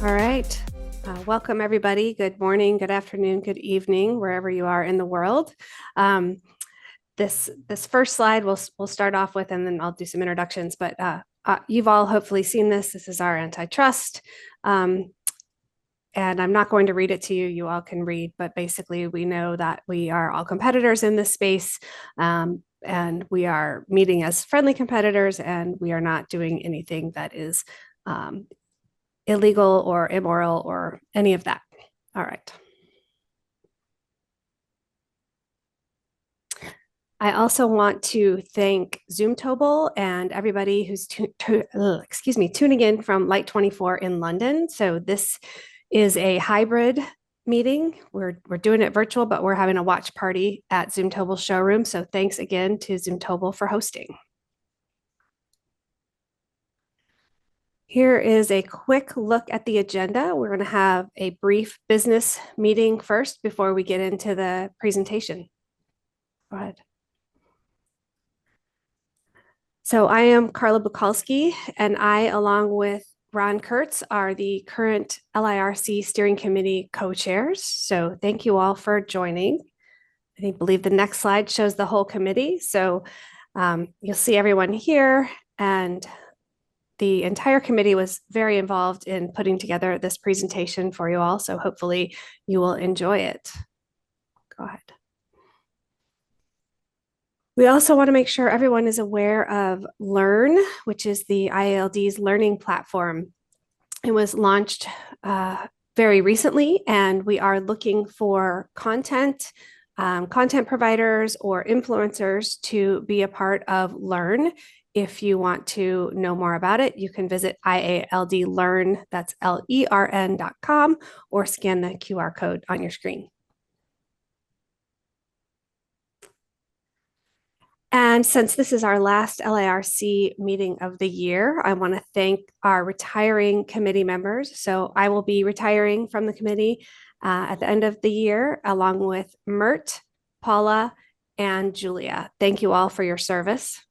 All right. Welcome, everybody. Good morning, good afternoon, good evening, wherever you are in the world. This first slide we'll start off with, and then I'll do some introductions. But you've all hopefully seen this. This is our antitrust. And I'm not going to read it to you. You all can read. But basically, we know that we are all competitors in this space. And we are meeting as friendly competitors, and we are not doing anything that is illegal or immoral or any of that. All right. I also want to thank Zoomtable and everybody who's tuning in from Light 24 in London. So this is a hybrid meeting. We're doing it virtual, but we're having a watch party at Zoomtable showroom. So thanks again to Zoomtable for hosting. Here is a quick look at the agenda. We're going to have a brief business meeting first before we get into the presentation. Go ahead. So I am Carla Bukalski, and I, along with Ron Kurtz, are the current LIRC Steering Committee co-chairs. So thank you all for joining. I believe the next slide shows the whole committee. So you'll see everyone here, and the entire committee was very involved in putting together this presentation for you all. So hopefully you will enjoy it. Go ahead. We also want to make sure everyone is aware of Learn, which is the IALD's learning platform. It was launched very recently, and we are looking for content providers or influencers to be a part of Learn. If you want to know more about it, you can visit IALD Learn, that's LERN.com, or scan the QR code on your screen. And since this is our last LIRC meeting of the year, I want to thank our retiring committee members. So I will be retiring from the committee at the end of the year, along with Mert, Paula, and Julia. Thank you all for your service.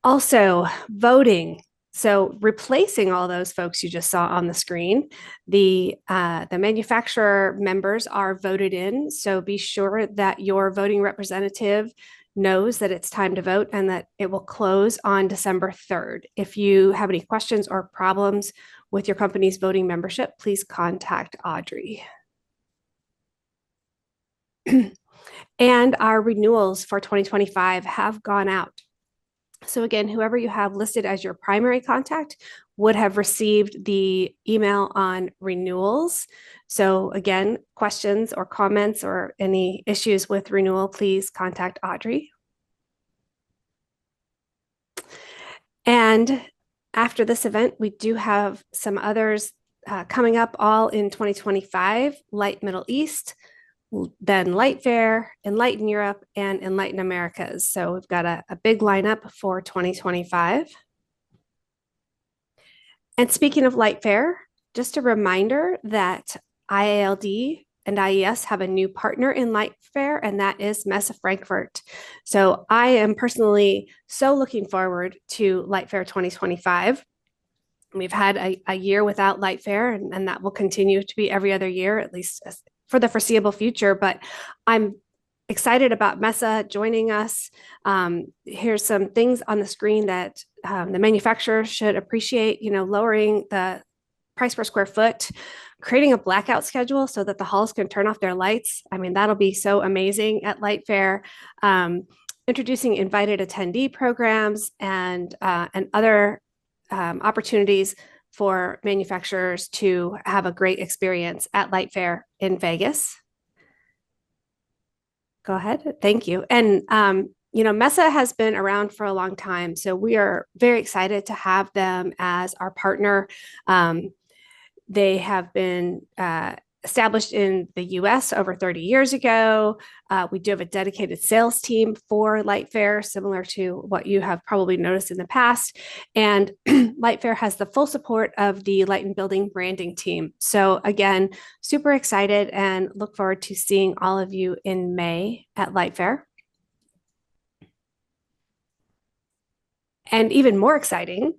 Also, voting. So replacing all those folks you just saw on the screen, the manufacturer members are voted in. So be sure that your voting representative knows that it's time to vote and that it will close on December 3rd. If you have any questions or problems with your company's voting membership, please contact Audrey. And our renewals for 2025 have gone out. So again, whoever you have listed as your primary contact would have received the email on renewals. So again, questions or comments or any issues with renewal, please contact Audrey. And after this event, we do have some others coming up all in 2025, Light Middle East, then Light Fair, Enlighten Europe, and Enlighten Americas. So we've got a big lineup for 2025. And speaking of Light Fair, just a reminder that IALD and IES have a new partner in Light Fair, and that is Messe Frankfurt. So I am personally so looking forward to Light Fair 2025. We've had a year without Light Fair, and that will continue to be every other year, at least for the foreseeable future. But I'm excited about Messe joining us. Here's some things on the screen that the manufacturer should appreciate, lowering the price per square foot, creating a blackout schedule so that the halls can turn off their lights. I mean, that'll be so amazing at Light Fair. Introducing invited attendee programs and other opportunities for manufacturers to have a great experience at Light Fair in Vegas. Go ahead. Thank you. And, Messe has been around for a long time, so we are very excited to have them as our partner. They have been established in the US over 30 years ago. We do have a dedicated sales team for LightFair, similar to what you have probably noticed in the past. And LightFair has the full support of the Light and Building branding team. So again, super excited and look forward to seeing all of you in May at LightFair. And even more exciting,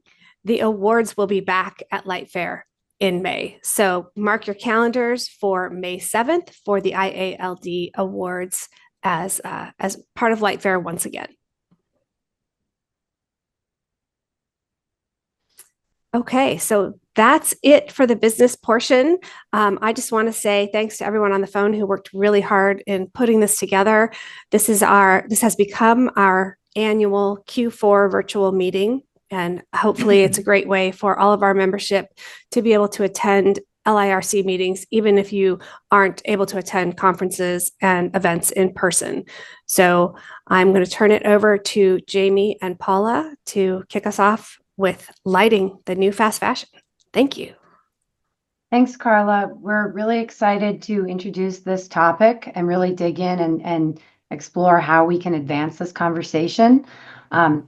the awards will be back at LightFair in May. So mark your calendars for May 7th for the IALD Awards as part of LightFair once again. Okay, so that's it for the business portion. I just want to say thanks to everyone on the phone who worked really hard in putting this together. This has become our annual Q4 virtual meeting. And hopefully it's a great way for all of our membership to be able to attend LIRC meetings, even if you aren't able to attend conferences and events in person. So I'm going to turn it over to Jamie and Paula to kick us off with lighting the new fast fashion. Thank you. Thanks, Carla. We're really excited to introduce this topic and really dig in and explore how we can advance this conversation.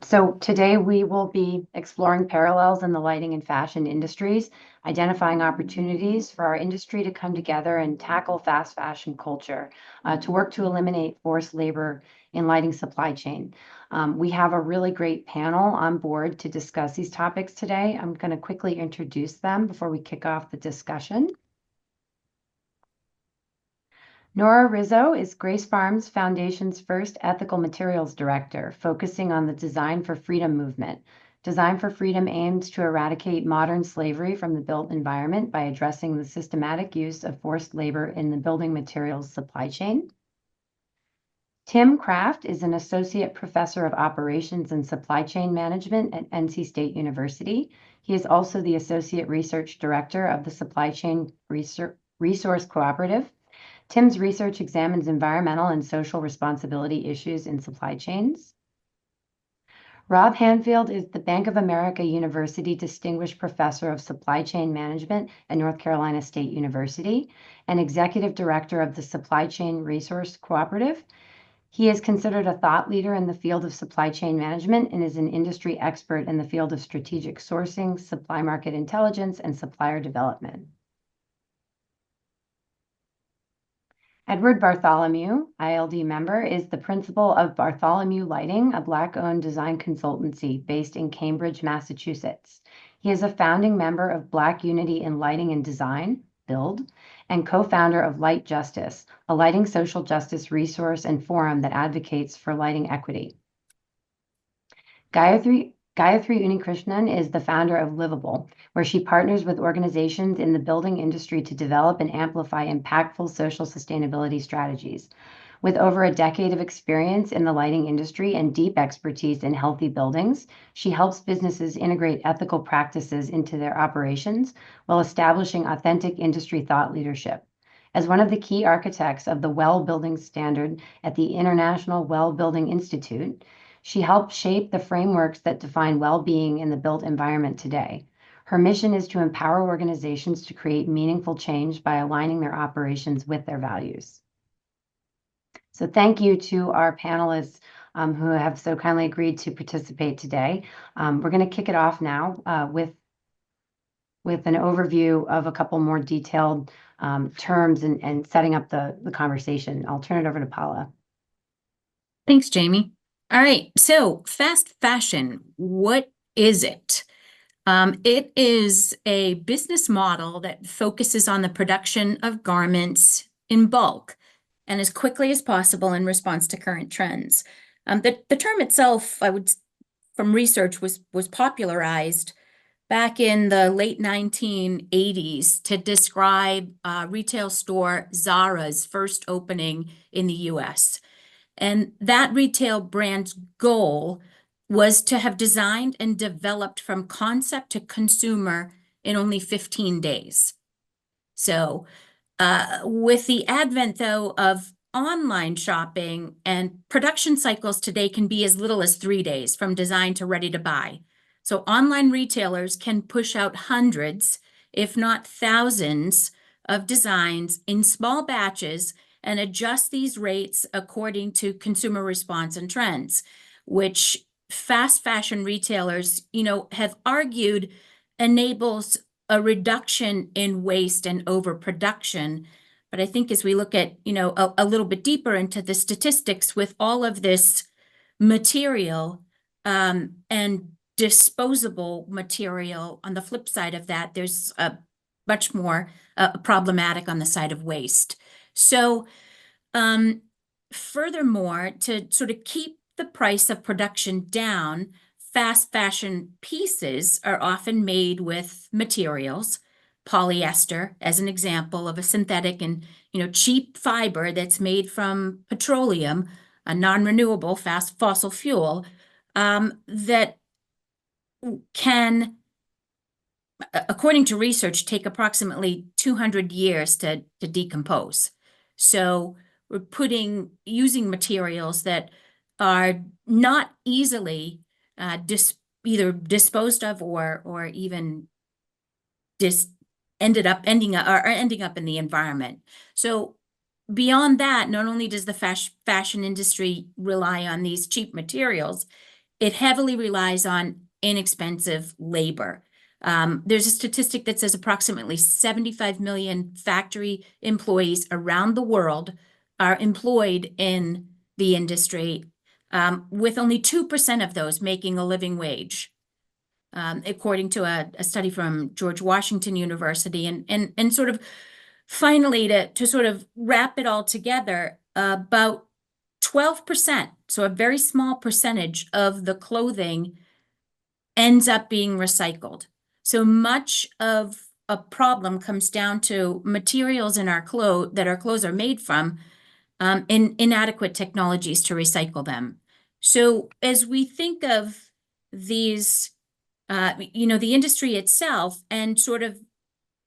So today we will be exploring parallels in the lighting and fashion industries, identifying opportunities for our industry to come together and tackle fast fashion culture, to work to eliminate forced labor in lighting supply chain. We have a really great panel on board to discuss these topics today. I'm going to quickly introduce them before we kick off the discussion. Nora Rizzo is Grace Farms Foundation's first ethical materials director, focusing on the Design for Freedom movement. Design for Freedom aims to eradicate modern slavery from the built environment by addressing the systematic use of forced labor in the building materials supply chain. Tim Kraft is an associate professor of operations and supply chain management at NC State University. He is also the associate research director of the Supply Chain Resource Cooperative. Tim's research examines environmental and social responsibility issues in supply chains. Rob Hanfield is the Bank of America University Distinguished Professor of Supply Chain Management at North Carolina State University and Executive Director of the Supply Chain Resource Cooperative. He is considered a thought leader in the field of supply chain management and is an industry expert in the field of strategic sourcing, supply market intelligence, and supplier development. Edward Bartholomew, ILD member, is the principal of Bartholomew Lighting, a Black-owned design consultancy based in Cambridge, Massachusetts. He is a founding member of Black Unity in Lighting and Design, BUILD, and co-founder of Light Justice, a lighting social justice resource and forum that advocates for lighting equity. Gayatri Unikrishnan is the founder of Livable, where she partners with organizations in the building industry to develop and amplify impactful social sustainability strategies. With over a decade of experience in the lighting industry and deep expertise in healthy buildings, she helps businesses integrate ethical practices into their operations while establishing authentic industry thought leadership. As one of the key architects of the WELL Building Standard at the International WELL Building Institute, she helped shape the frameworks that define well-being in the built environment today. Her mission is to empower organizations to create meaningful change by aligning their operations with their values. So thank you to our panelists who have so kindly agreed to participate today. We're going to kick it off now with an overview of a couple more detailed terms and setting up the conversation. I'll turn it over to Paula. Thanks, Jamie. All right, so fast fashion, what is it? It is a business model that focuses on the production of garments in bulk and as quickly as possible in response to current trends. The term itself, from research, was popularized back in the late 1980s to describe retail store Zara's first opening in the US. And that retail brand's goal was to have designed and developed from concept to consumer in only 15 days. So with the advent, though, of online shopping, and production cycles today can be as little as 3 days from design to ready to buy. So online retailers can push out hundreds, if not thousands, of designs in small batches and adjust these rates according to consumer response and trends, which fast fashion retailers, have argued enables a reduction in waste and overproduction. But I think as we look at, a little bit deeper into the statistics with all of this material and disposable material, on the flip side of that, there's a much more problematic on the side of waste. So furthermore, to sort of keep the price of production down, fast fashion pieces are often made with materials, polyester as an example of a synthetic and cheap fiber that's made from petroleum, a non-renewable fast fossil fuel, that can, according to research, take approximately 200 years to decompose. So we're using materials that are not easily either disposed of or even ending up in the environment. So beyond that, not only does the fashion industry rely on these cheap materials, it heavily relies on inexpensive labor. There's a statistic that says approximately 75 million factory employees around the world are employed in the industry, with only 2% of those making a living wage, according to a study from George Washington University. And sort of finally, to sort of wrap it all together, about 12%, so a very small percentage of the clothing ends up being recycled. So much of a problem comes down to materials in our that our clothes are made from, inadequate technologies to recycle them. So as we think of these, the industry itself and sort of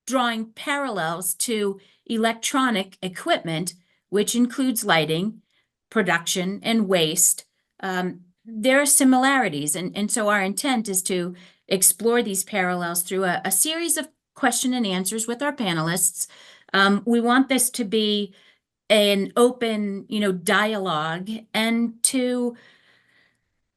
drawing parallels to electronic equipment, which includes lighting, production, and waste, there are similarities. And so our intent is to explore these parallels through a series of question and answers with our panelists. We want this to be an open, dialogue, and to,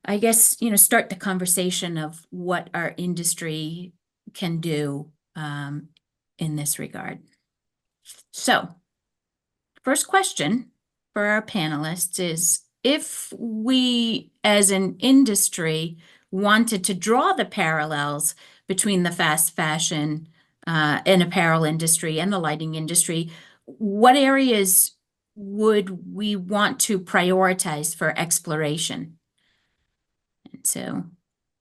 I guess, start the conversation of what our industry can do in this regard. So, first question for our panelists is, if we as an industry wanted to draw the parallels between the fast fashion and apparel industry and the lighting industry, what areas would we want to prioritize for exploration? And so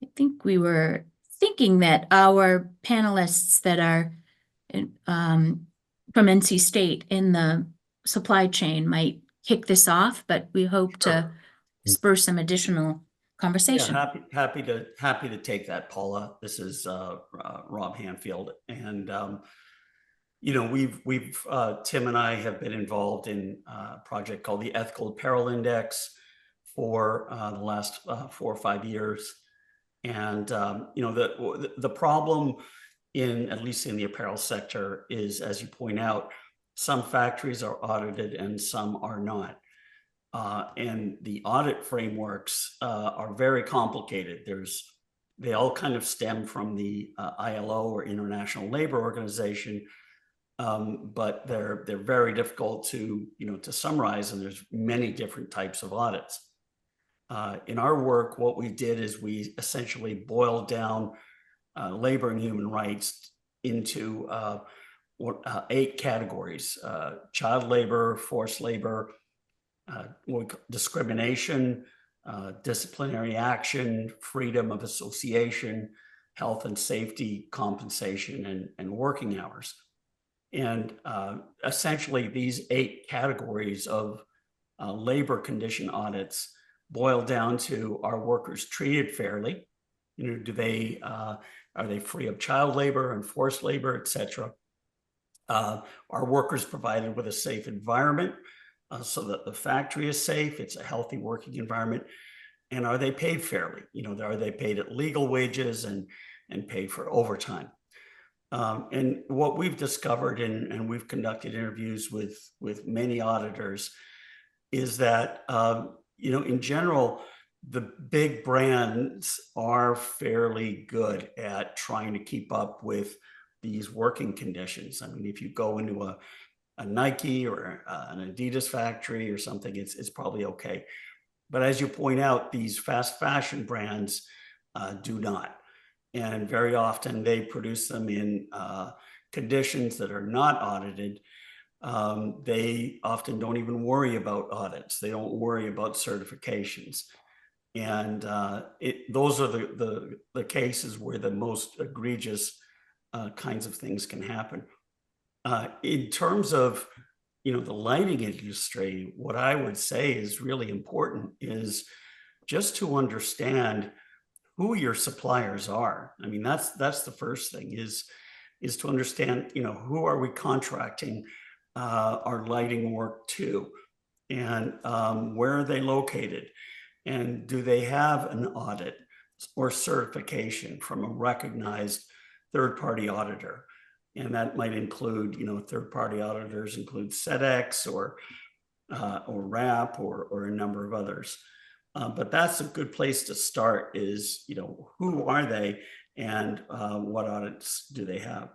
I think we were thinking that our panelists that are from NC State in the supply chain might kick this off, but we hope to spur some additional conversation. Yeah, happy to take that, Paula. This is Rob Hanfield, and we've Tim and I have been involved in a project called the Ethical Apparel Index for the last 4 or 5 years, and the problem at least in the apparel sector is, as you point out, some factories are audited and some are not. And the audit frameworks are very complicated. They all kind of stem from the ILO, or International Labor Organization, but they're very difficult to summarize, and there's many different types of audits. In our work, what we did is we essentially boiled down labor and human rights into 8 categories: child labor, forced labor, discrimination, disciplinary action, freedom of association, health and safety, compensation, and working hours. And essentially, these 8 categories of labor condition audits boil down to: are workers treated fairly? Are they free of child labor and forced labor, et cetera? Are workers provided with a safe environment so that the factory is safe, it's a healthy working environment? And are they paid fairly? Are they paid at legal wages and paid for overtime? And what we've discovered, and we've conducted interviews with many auditors, is that, in general, the big brands are fairly good at trying to keep up with these working conditions. I mean, if you go into a Nike or an Adidas factory or something, it's probably okay. But as you point out, these fast fashion brands do not. And very often they produce them in conditions that are not audited. They often don't even worry about audits. They don't worry about certifications. And those are the cases where the most egregious kinds of things can happen. In terms of, the lighting industry, what I would say is really important is just to understand who your suppliers are. I mean, that's the first thing is to understand, who are we contracting our lighting work to, and where are they located, and do they have an audit or certification from a recognized third-party auditor? And that might include, third-party auditors include SEDEX or RAP or a number of others. But that's a good place to start is, who are they and what audits do they have?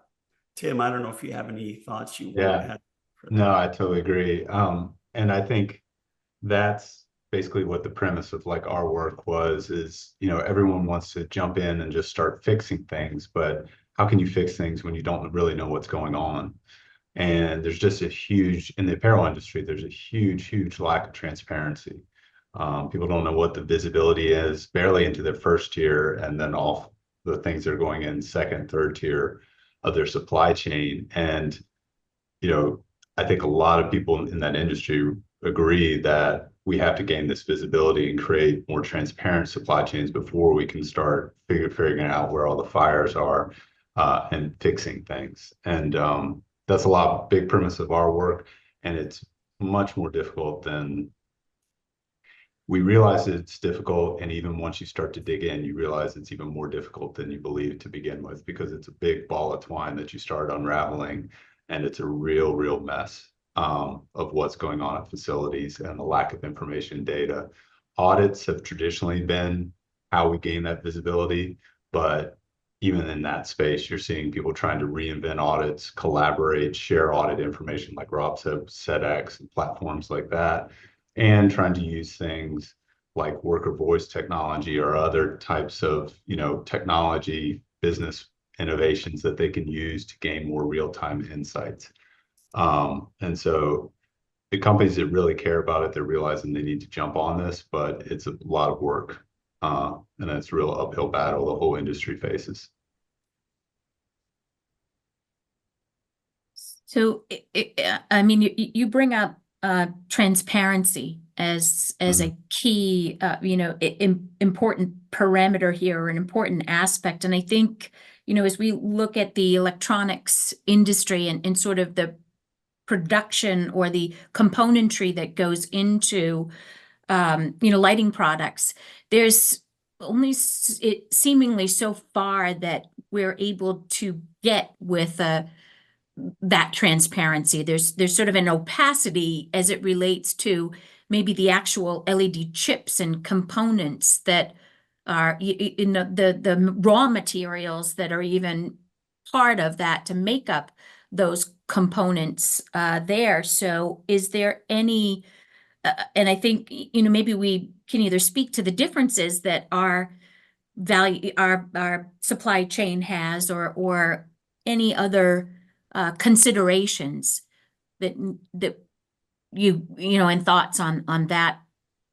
Tim, I don't know if you have any thoughts you want to add. No, I totally agree. And I think that's basically what the premise of like our work was is, everyone wants to jump in and just start fixing things, but how can you fix things when you don't really know what's going on? And there's just in the apparel industry, there's a huge lack of transparency. People don't know what the visibility is, barely into their first tier, and then all the things that are going in second, third tier of their supply chain. And, I think a lot of people in that industry agree that we have to gain this visibility and create more transparent supply chains before we can start figuring out where all the fires are and fixing things. And that's big premise of our work. And it's much more difficult than we realize it's difficult. And even once you start to dig in, you realize it's even more difficult than you believed to begin with, because it's a big ball of twine that you start unraveling. And it's a real mess of what's going on at facilities and the lack of information data. Audits have traditionally been how we gain that visibility, but even in that space, you're seeing people trying to reinvent audits, collaborate, share audit information, like Rob said, SEDEX and platforms like that, and trying to use things like worker voice technology or other types of, technology business innovations that they can use to gain more real-time insights. And so the companies that really care about it, they're realizing they need to jump on this, but it's a lot of work. And it's a real uphill battle the whole industry faces. So, you bring up transparency as a key, important parameter here, or an important aspect. And I think, as we look at the electronics industry and sort of the production or the componentry that goes into, lighting products, there's only seemingly so far that we're able to get with that transparency. There's sort of an opacity as it relates to maybe the actual LED chips and components that are the raw materials that are even part of that to make up those components there. So is there any, and I think, maybe we can either speak to the differences that our supply chain has, or any other considerations that and thoughts on that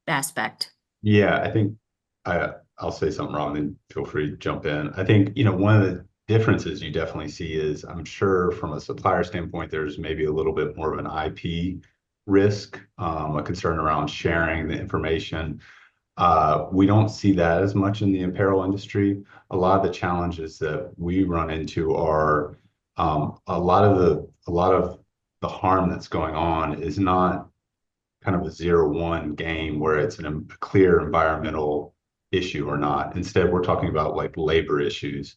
aspect. Yeah, I think I'll say something wrong, then feel free to jump in. I think, one of the differences you definitely see is, I'm sure from a supplier standpoint, there's maybe a little bit more of an IP risk, a concern around sharing the information. We don't see that as much in the apparel industry. A lot of the challenges that we run into are a lot of the harm that's going on is not kind of a 0-1 game where it's a clear environmental issue or not. Instead, we're talking about like labor issues.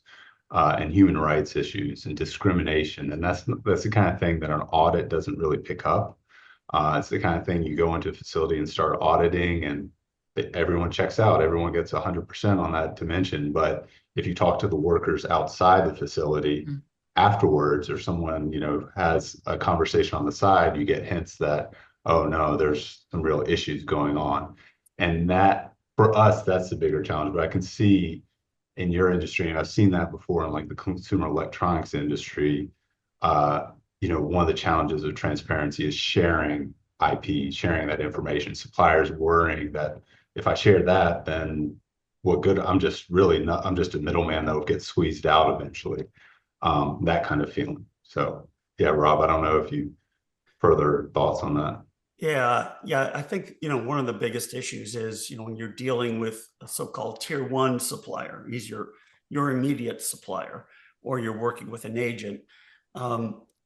and human rights issues and discrimination. And that's the kind of thing that an audit doesn't really pick up. It's the kind of thing you go into a facility and start auditing, and everyone checks out. Everyone gets 100% on that dimension. But if you talk to the workers outside the facility afterwards, or someone, has a conversation on the side, you get hints that, oh no, there's some real issues going on. And that, for us, that's the bigger challenge. But I can see in your industry, and I've seen that before in like the consumer electronics industry, one of the challenges of transparency is sharing IP, sharing that information. Suppliers worrying that if I share that, then what good? I'm just a middleman that will get squeezed out eventually. That kind of feeling. So yeah, Rob, I don't know if you further thoughts on that. Yeah. I think, one of the biggest issues is, when you're dealing with a so-called tier one supplier, he's your immediate supplier, or you're working with an agent.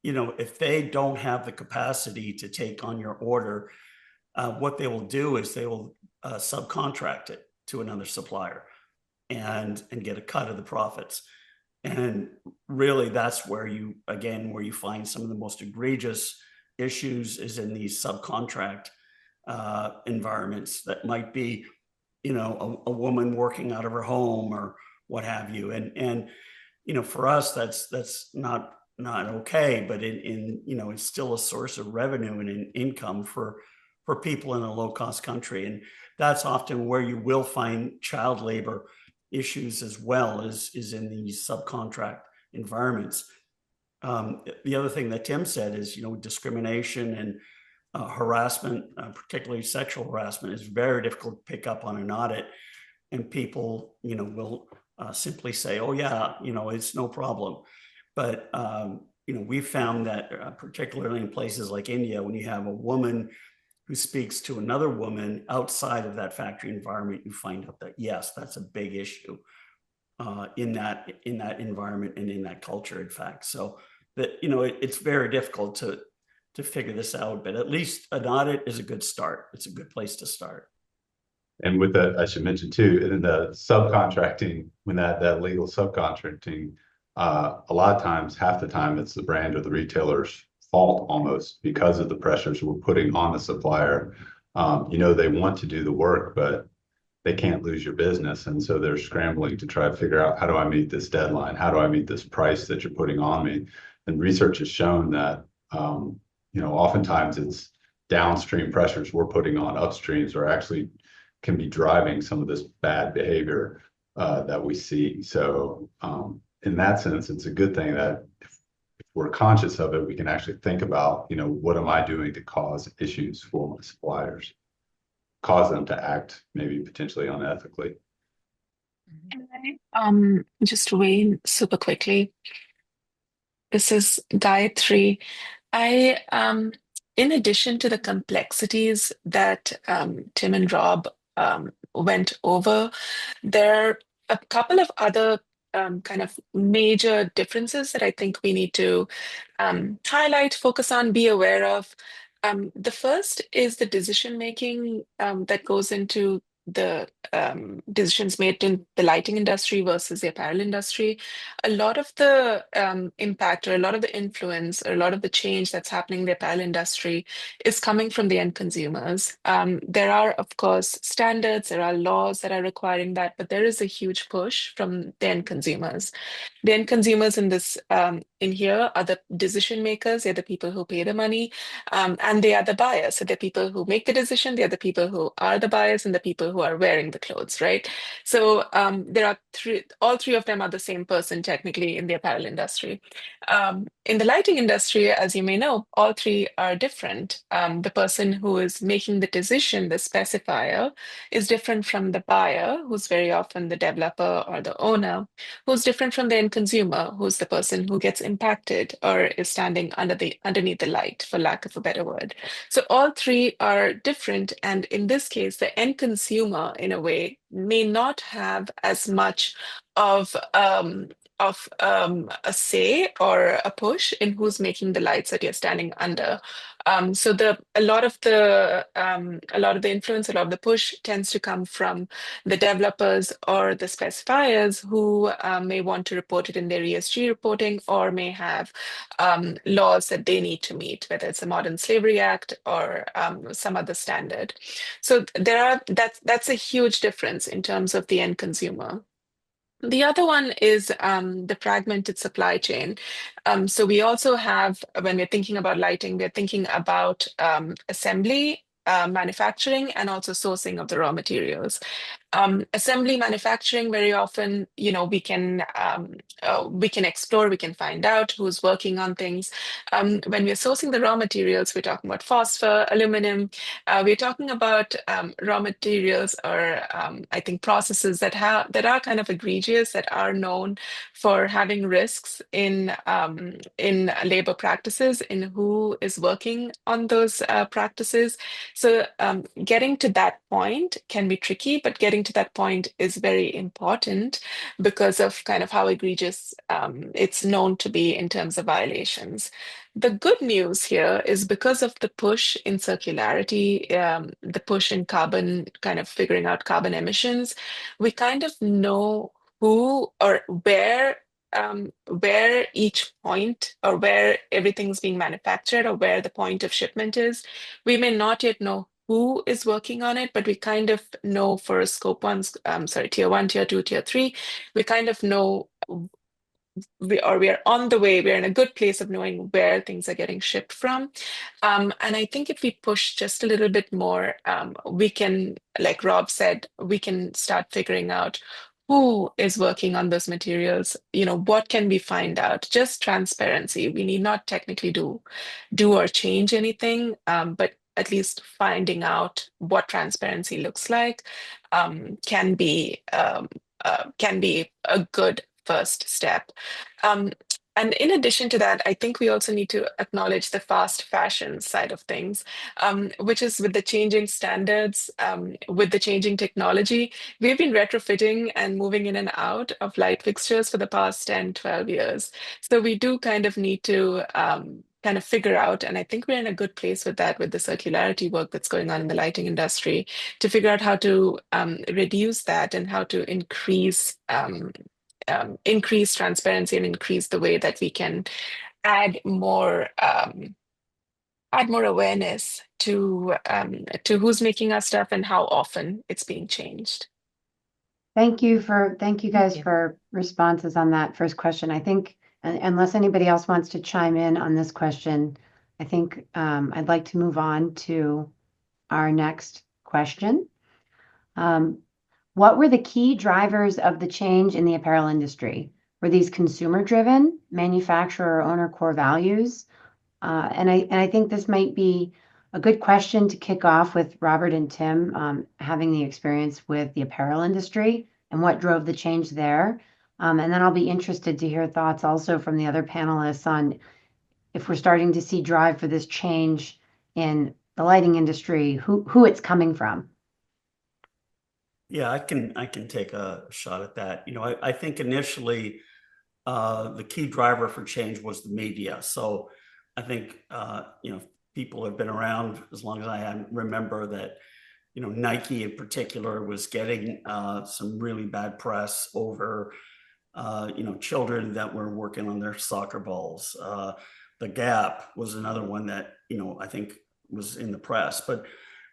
If they don't have the capacity to take on your order, what they will do is they will subcontract it to another supplier and get a cut of the profits. And really, that's where you find some of the most egregious issues is in these subcontract environments that might be, a woman working out of her home or what have you. And for us, that's not okay, but it's still a source of revenue and an income for people in a low cost country. And that's often where you will find child labor issues as well, is in these subcontract environments. The other thing that Tim said is, discrimination and harassment, particularly sexual harassment, is very difficult to pick up on an audit. And people, will simply say, oh yeah, it's no problem. But, we've found that particularly in places like India, when you have a woman who speaks to another woman outside of that factory environment, you find out that, yes, that's a big issue in that environment and in that culture, in fact. So that, it's very difficult to figure this out, but at least an audit is a good start. It's a good place to start. And with that, I should mention too, in the subcontracting, when that legal subcontracting, a lot of times, half the time, it's the brand or the retailer's fault almost, because of the pressures we're putting on the supplier. They want to do the work, but they can't lose your business. And so they're scrambling to try to figure out, how do I meet this deadline? How do I meet this price that you're putting on me? And research has shown that, oftentimes it's downstream pressures we're putting on upstreams are actually can be driving some of this bad behavior that we see. So in that sense, it's a good thing that if we're conscious of it, we can actually think about, what am I doing to cause issues for my suppliers, cause them to act maybe potentially unethically. Just weigh in super quickly. This is Gayatri. In addition to the complexities that Tim and Rob went over, there are a couple of other kind of major differences that I think we need to highlight, focus on, be aware of. The first is the decision making that goes into the decisions made in the lighting industry versus the apparel industry. A lot of the impact, or a lot of the influence, or a lot of the change that's happening in the apparel industry is coming from the end consumers. There are, of course, standards, there are laws that are requiring that, but there is a huge push from the end consumers. The end consumers in this in here are the decision makers. They're the people who pay the money, and they are the buyers. So they're people who make the decision. They're the people who are the buyers, and the people who are wearing the clothes, right? So there are all three of them are the same person technically in the apparel industry. In the lighting industry, as you may know, all three are different. The person who is making the decision, the specifier, is different from the buyer, who's very often the developer or the owner, who's different from the end consumer, who's the person who gets impacted or is standing underneath the light, for lack of a better word. So all three are different, and in this case, the end consumer, in a way, may not have as much of a say or a push in who's making the lights that you're standing under. So a lot of the influence, a lot of the push tends to come from the developers or the specifiers who may want to report it in their ESG reporting, or may have laws that they need to meet, whether it's the Modern Slavery Act or some other standard. So that's a huge difference in terms of the end consumer. The other one is the fragmented supply chain. So we also have, when we're thinking about lighting, we're thinking about assembly, manufacturing, and also sourcing of the raw materials. Assembly, manufacturing, very often, we can explore, we can find out who's working on things. When we're sourcing the raw materials, we're talking about phosphor, aluminum. We're talking about raw materials, or I think processes that are kind of egregious, that are known for having risks in labor practices, in who is working on those practices. So getting to that point can be tricky, but getting to that point is very important because of kind of how egregious it's known to be in terms of violations. The good news here is, because of the push in circularity, the push in carbon, kind of figuring out carbon emissions, we kind of know who or where each point, or where everything's being manufactured, or where the point of shipment is. We may not yet know who is working on it, but we kind of know for scope one, tier one, tier two, tier three, we kind of know, we are on the way, we're in a good place of knowing where things are getting shipped from. And I think if we push just a little bit more, we can, like Rob said, we can start figuring out who is working on those materials. What can we find out? Just transparency. We need not technically do or change anything, but at least finding out what transparency looks like can be a good first step. And in addition to that, I think we also need to acknowledge the fast fashion side of things, which is, with the changing standards, with the changing technology. We've been retrofitting and moving in and out of light fixtures for the past 10, 12 years. So we do kind of need to kind of figure out, and I think we're in a good place with that, with the circularity work that's going on in the lighting industry, to figure out how to reduce that, and how to increase transparency, and increase the way that we can add more awareness to who's making our stuff and how often it's being changed. Thank you guys for responses on that first question. I think, unless anybody else wants to chime in on this question, I think I'd like to move on to our next question. What were the key drivers of the change in the apparel industry? Were these consumer-driven, manufacturer or owner core values? And I think this might be a good question to kick off with Robert and Tim, having the experience with the apparel industry and what drove the change there. And then I'll be interested to hear thoughts also from the other panelists on if we're starting to see drive for this change in the lighting industry, who it's coming from. Yeah, I can take a shot at that. I think initially the key driver for change was the media. So I think people have been around as long as I remember that. Nike in particular was getting some really bad press over children that were working on their soccer balls. The Gap was another one that I think was in the press, but.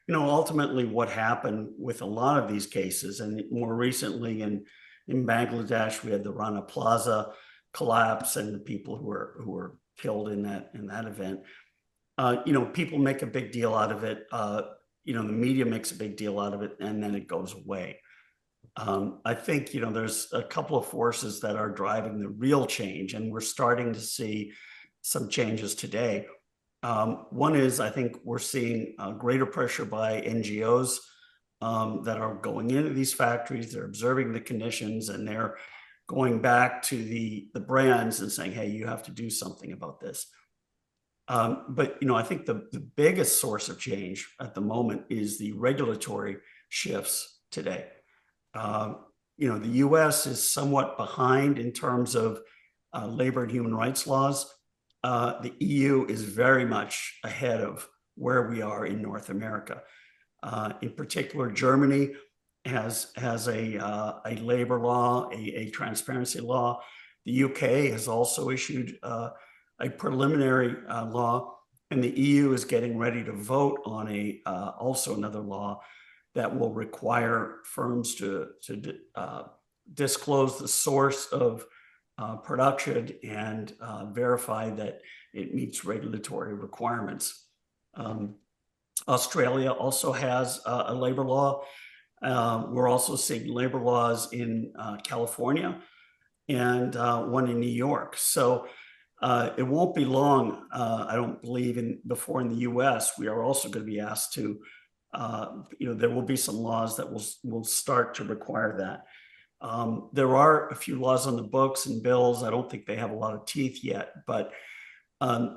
Ultimately what happened with a lot of these cases, and more recently in Bangladesh, we had the Rana Plaza collapse and the people who were killed in that event. People make a big deal out of it. The media makes a big deal out of it, and then it goes away. I think, there's a couple of forces that are driving the real change, and we're starting to see some changes today. One is, I think we're seeing greater pressure by NGOs that are going into these factories. They're observing the conditions, and they're going back to the brands and saying, hey, you have to do something about this. But I think the biggest source of change at the moment is the regulatory shifts today. The US is somewhat behind in terms of labor and human rights laws. the EU is very much ahead of where we are in North America. In particular, Germany has a labor law, a transparency law. The UK has also issued a preliminary law, and the EU is getting ready to vote on also another law that will require firms to disclose the source of production and verify that it meets regulatory requirements. Australia also has a labor law. We're also seeing labor laws in California and one in New York. So it won't be long, I don't believe, before in the US, we are also going to be asked to, there will be some laws that will start to require that. There are a few laws on the books and bills. I don't think they have a lot of teeth yet, but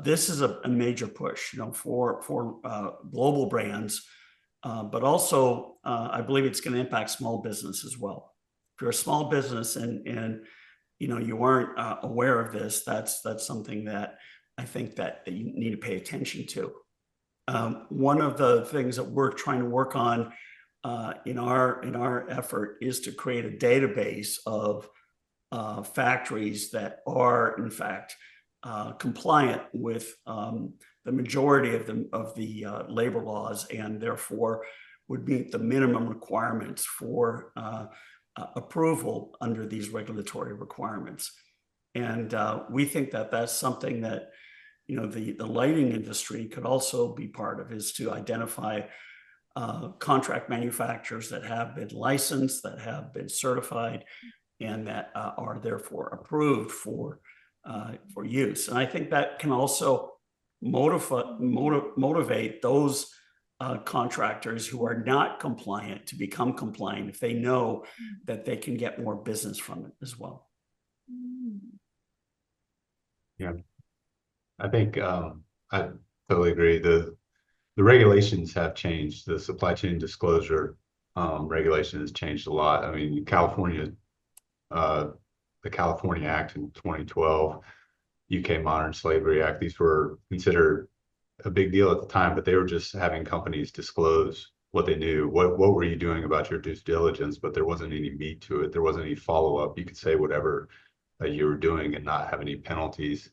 this is a major push, for global brands, but also I believe it's going to impact small business as well. If you're a small business and you aren't aware of this, that's something that I think that you need to pay attention to. One of the things that we're trying to work on in our effort is to create a database of factories that are in fact compliant with the majority of the labor laws, and therefore would meet the minimum requirements for approval under these regulatory requirements. And we think that that's something that the lighting industry could also be part of, is to identify contract manufacturers that have been licensed, that have been certified, and that are therefore approved for use. And I think that can also motivate those contractors who are not compliant to become compliant if they know that they can get more business from it as well. Yeah, I think I totally agree. The regulations have changed. The supply chain disclosure regulation has changed a lot. I mean, California, the California Act in 2012, UK Modern Slavery Act, these were considered a big deal at the time, but they were just having companies disclose what they knew. What were you doing about your due diligence? But there wasn't any meat to it. There wasn't any follow-up. You could say whatever you were doing and not have any penalties.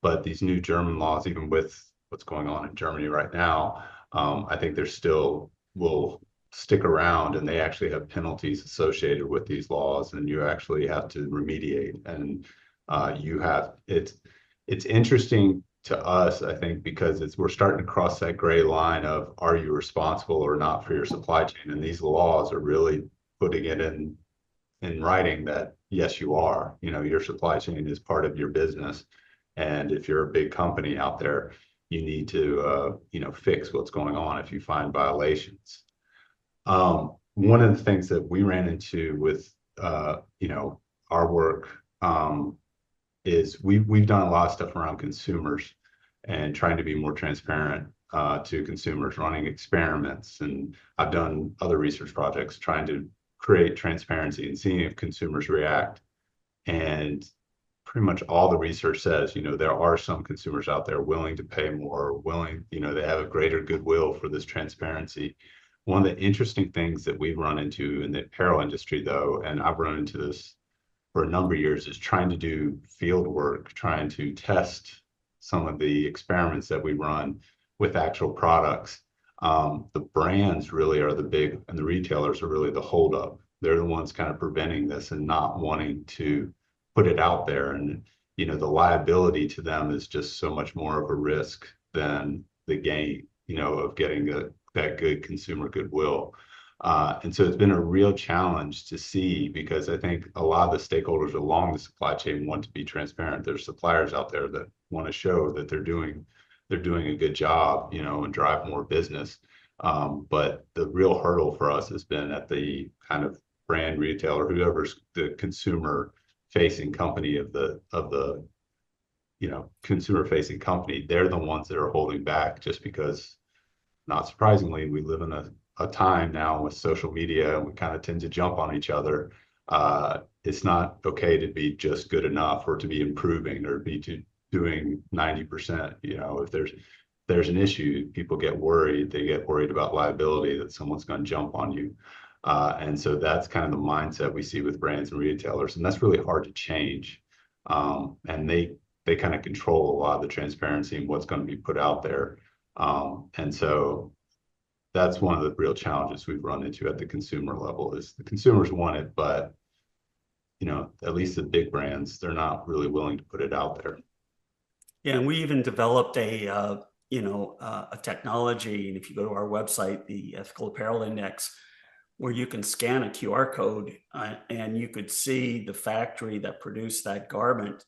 But these new German laws, even with what's going on in Germany right now, I think there still will stick around, and they actually have penalties associated with these laws, and you actually have to remediate. And it's interesting to us, I think, because we're starting to cross that gray line of, are you responsible or not for your supply chain? And these laws are really putting it in writing that yes, you are. Your supply chain is part of your business, and if you're a big company out there, you need to fix what's going on if you find violations. One of the things that we ran into with our work is we've done a lot of stuff around consumers and trying to be more transparent to consumers, running experiments. And I've done other research projects trying to create transparency and seeing if consumers react. And pretty much all the research says, there are some consumers out there willing to pay more, they have a greater goodwill for this transparency. One of the interesting things that we've run into in the apparel industry, though, and I've run into this for a number of years, is trying to do field work, trying to test some of the experiments that we run with actual products. The brands really are the big, and the retailers are really the holdup. They're the ones kind of preventing this and not wanting to put it out there. And, the liability to them is just so much more of a risk than the gain, of getting that good consumer goodwill. And so it's been a real challenge to see, because I think a lot of the stakeholders along the supply chain want to be transparent. There's suppliers out there that want to show that they're doing a good job, and drive more business. But the real hurdle for us has been at the kind of brand retailer, whoever's the consumer facing company of the consumer facing company. They're the ones that are holding back, just because, not surprisingly, we live in a time now with social media, and we kind of tend to jump on each other. It's not okay to be just good enough, or to be improving, or to doing 90%. You know, if there's an issue, people get worried. They get worried about liability, that someone's going to jump on you. And so that's kind of the mindset we see with brands and retailers, and that's really hard to change. And they kind of control a lot of the transparency and what's going to be put out there. And so that's one of the real challenges we've run into at the consumer level, is the consumers want it, but you know, at least the big brands, they're not really willing to put it out there. Yeah, and we even developed a technology, and if you go to our website, the Ethical Apparel Index, where you can scan a QR code and you could see the factory that produced that garment,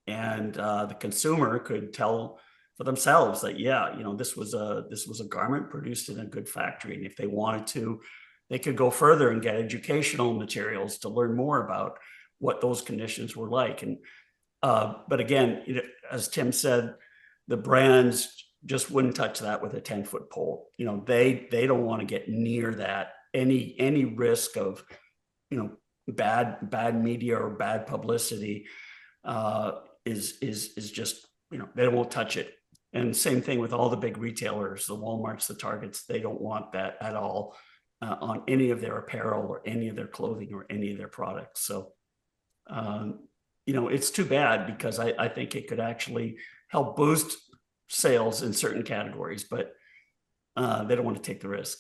and the consumer could tell for themselves that, yeah, you know, this was a garment produced in a good factory, and if they wanted to, they could go further and get educational materials to learn more about what those conditions were like. And but again, as Tim said, the brands just wouldn't touch that with a 10-foot pole. You know, they don't want to get near that. Any risk of, you know, bad media or bad publicity is just, you know, they won't touch it. And same thing with all the big retailers, the Walmarts, the Targets, they don't want that at all on any of their apparel or any of their clothing or any of their products. So, you know, it's too bad, because I think it could actually help boost sales in certain categories, but they don't want to take the risk.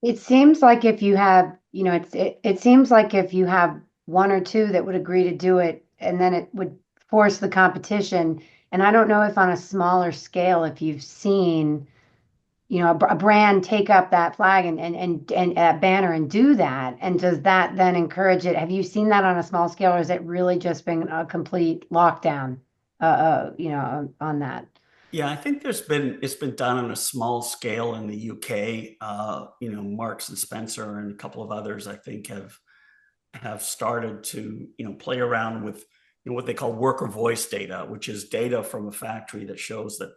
It seems like if you have, you know, it seems like if you have one or two that would agree to do it, and then it would force the competition. And I don't know if on a smaller scale, if you've seen, you know, a brand take up that flag and that banner and do that, and does that then encourage it? Have you seen that on a small scale, or has it really just been a complete lockdown, you know, on that? Yeah, I think it's been done on a small scale in the UK. You know, Marks and Spencer and a couple of others, I think, have started to, you know, play around with, you know, what they call worker voice data, which is data from a factory that shows that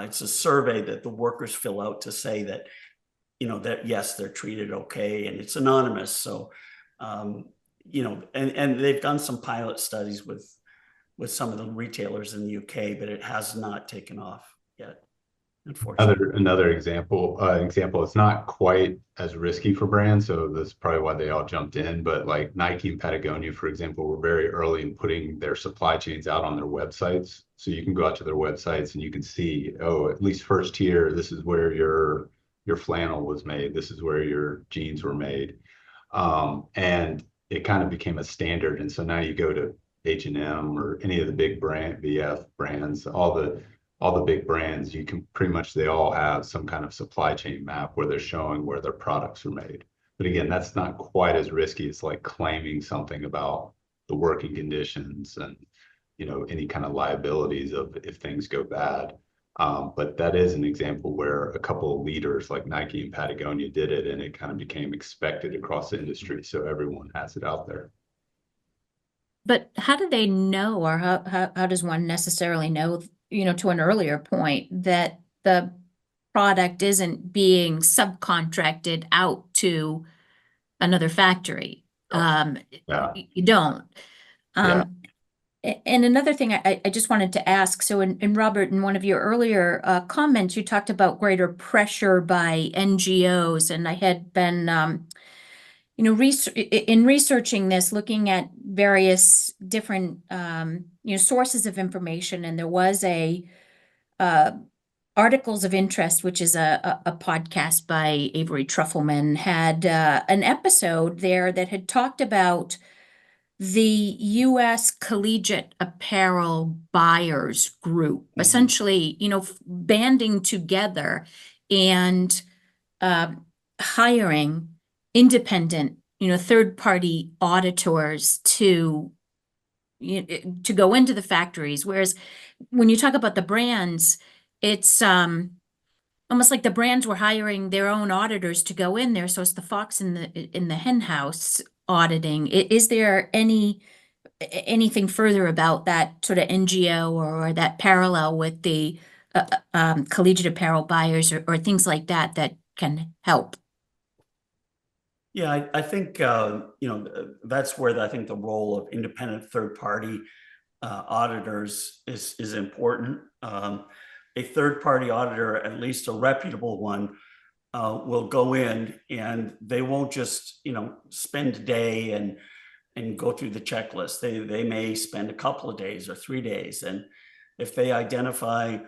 it's a survey that the workers fill out to say that, you know, that yes, they're treated okay, and it's anonymous. So, you know, and they've done some pilot studies with some of the retailers in the UK, but it has not taken off yet, unfortunately. Another example, it's not quite as risky for brands, so that's probably why they all jumped in. But like Nike and Patagonia, for example, were very early in putting their supply chains out on their websites. So you can go out to their websites and you can see, oh, at least first tier, this is where your flannel was made, this is where your jeans were made. And it kind of became a standard. And so now you go to H&M or any of the big brand VF brands, all the big brands, you can pretty much, they all have some kind of supply chain map where they're showing where their products are made. But again, that's not quite as risky. It's like claiming something about the working conditions and, you know, any kind of liabilities of if things go bad. But that is an example where a couple of leaders like Nike and Patagonia did it, and it kind of became expected across the industry. So everyone has it out there. But how do they know, or how does one necessarily know, you know, to an earlier point, that the product isn't being subcontracted out to another factory? Yeah. You don't. Yeah. And another thing I just wanted to ask, so in Robert, in one of your earlier comments, you talked about greater pressure by NGOs, and I had been you know, in researching this, looking at various different, you know, sources of information, and there was a Articles of Interest, which is a podcast by Avery Trufelman, had an episode there that had talked about the U.S. Collegiate Apparel Buyers Group, essentially, you know, banding together and hiring independent, you know, third-party auditors to go into the factories. Whereas when you talk about the brands, it's almost like the brands were hiring their own auditors to go in there. So it's the fox in the hen house auditing. Is there anything further about that sort of NGO or that parallel with the collegiate apparel buyers or things like that that can help? Yeah, I think, you know, that's where I think the role of independent third party auditors is important. A third-party auditor, at least a reputable one, will go in and they won't just, spend a day and go through the checklist. They may spend a couple of days or 3 days. And if they identify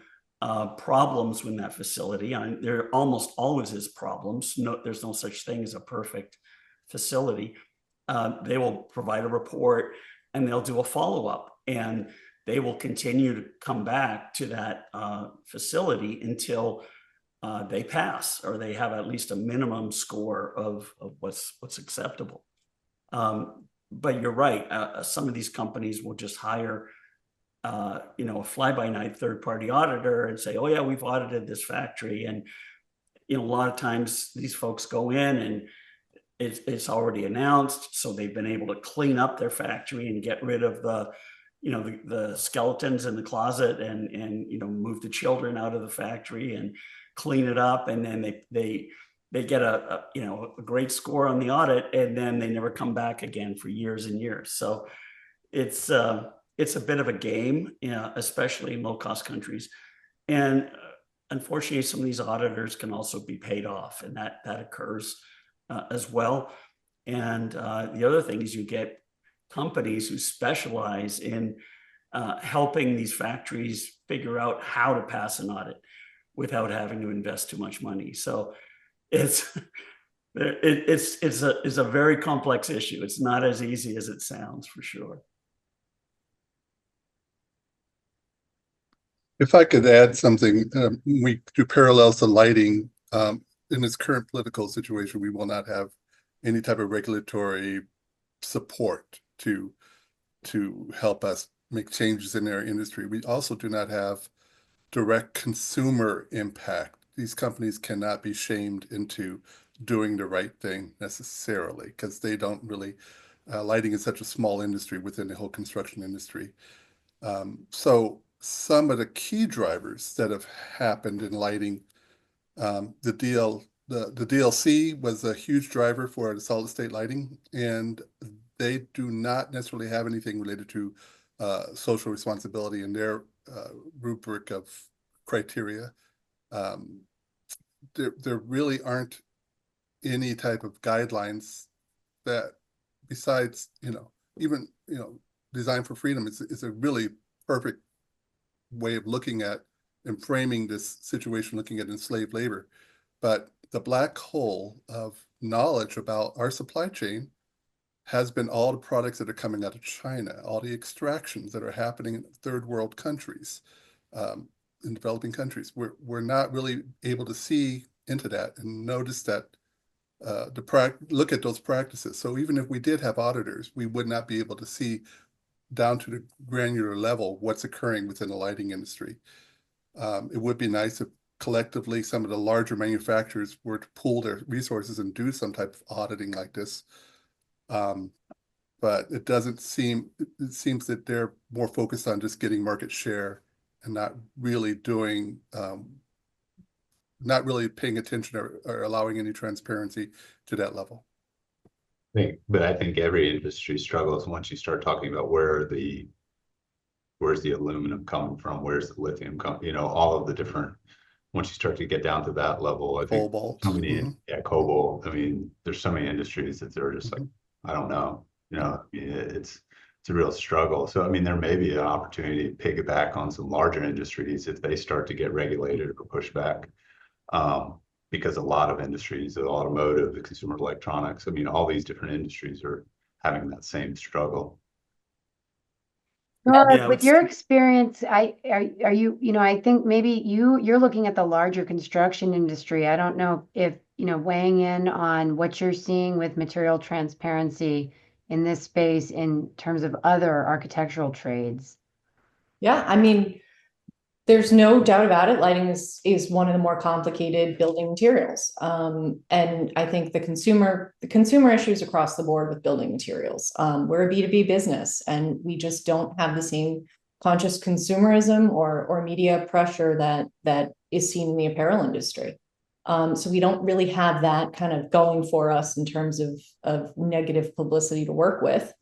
problems in that facility, there almost always is problems. No, there's no such thing as a perfect facility. They will provide a report and they'll do a follow-up, and they will continue to come back to that facility until they pass, or they have at least a minimum score of what's acceptable. But you're right. Some of these companies will just hire, a fly-by-night third-party auditor and say, "Oh yeah, we've audited this factory." And a lot of times these folks go in and it's already announced, so they've been able to clean up their factory and get rid of the skeletons in the closet and move the children out of the factory and clean it up, and then they get a great score on the audit, and then they never come back again for years and years. So it's a bit of a game, especially in low-cost countries. And unfortunately, some of these auditors can also be paid off, and that occurs as well. And the other thing is you get companies who specialize in helping these factories figure out how to pass an audit without having to invest too much money. So it's a very complex issue. It's not as easy as it sounds, for sure. If I could add something, we do parallels to lighting. In this current political situation, we will not have any type of regulatory support to help us make changes in our industry. We also do not have direct consumer impact. These companies cannot be shamed into doing the right thing necessarily, because they don't really, lighting is such a small industry within the whole construction industry. So some of the key drivers that have happened in lighting, the DLC was a huge driver for the solid state lighting, and they do not necessarily have anything related to social responsibility in their rubric of criteria. There really aren't any type of guidelines that, besides even Design for Freedom is a really perfect way of looking at and framing this situation, looking at enslaved labor. But the black hole of knowledge about our supply chain has been all the products that are coming out of China, all the extractions that are happening in third world countries, in developing countries. We're not really able to see into that and notice that, look at those practices. So even if we did have auditors, we would not be able to see down to the granular level what's occurring within the lighting industry. It would be nice if collectively some of the larger manufacturers were to pool their resources and do some type of auditing like this. But it doesn't seem, it seems that they're more focused on just getting market share and not really doing, not really paying attention or allowing any transparency to that level. But I think every industry struggles once you start talking about where's the aluminum coming from, where's the lithium coming, all of the different, once you start to get down to that level, I think Cobalt. so many, cobalt. I mean, there's so many industries that they're just like, I don't know, it's a real struggle. So, I mean, there may be an opportunity to piggyback on some larger industries if they start to get regulated or pushed back. Because a lot of industries, the automotive, the consumer electronics, I mean, all these different industries are having that same struggle. Nora, with your experience, are you, I think maybe you're looking at the larger construction industry. I don't know if, weighing in on what you're seeing with material transparency in this space in terms of other architectural trades. Yeah, I mean, there's no doubt about it. Lighting is one of the more complicated building materials. And I think the consumer issues across the board with building materials. We're a B2B business, and we just don't have the same conscious consumerism or media pressure that is seen in the apparel industry. So we don't really have that kind of going for us in terms of negative publicity to work with.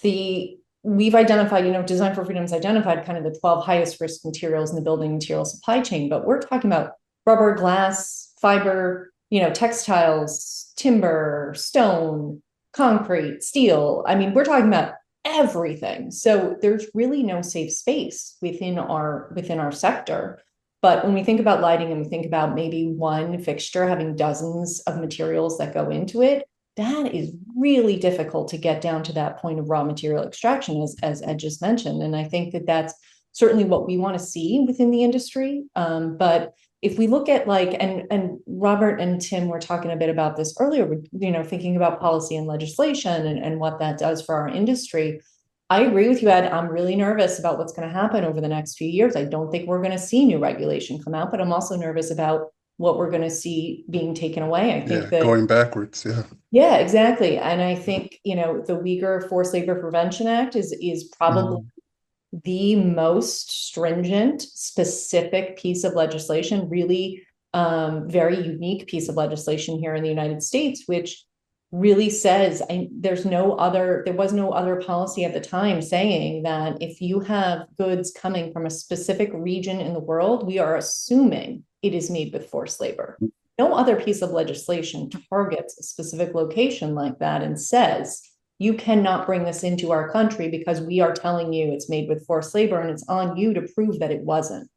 The we've identified, Design for Freedom's identified kind of the 12 highest risk materials in the building material supply chain, but we're talking about rubber, glass, fiber, textiles, timber, stone, concrete, steel. I mean, we're talking about everything. So there's really no safe space within our sector. But when we think about lighting and we think about maybe one fixture having dozens of materials that go into it, that is really difficult to get down to that point of raw material extraction, as Ed just mentioned. And I think that that's certainly what we want to see within the industry. But if we look at and Robert and Tim were talking a bit about this earlier, thinking about policy and legislation and what that does for our industry. I agree with you, Ed. I'm really nervous about what's going to happen over the next few years. I don't think we're going to see new regulation come out, but I'm also nervous about what we're going to see being taken away. I think that going backwards. Yeah, exactly. And I think, the Uyghur Forced Labor Prevention Act is probably the most stringent, specific piece of legislation, really very unique piece of legislation here in the United States, which really says there was no other policy at the time saying that if you have goods coming from a specific region in the world, we are assuming it is made with forced labor. No other piece of legislation targets a specific location like that and says, you cannot bring this into our country because we are telling you it's made with forced labor and it's on you to prove that it wasn't.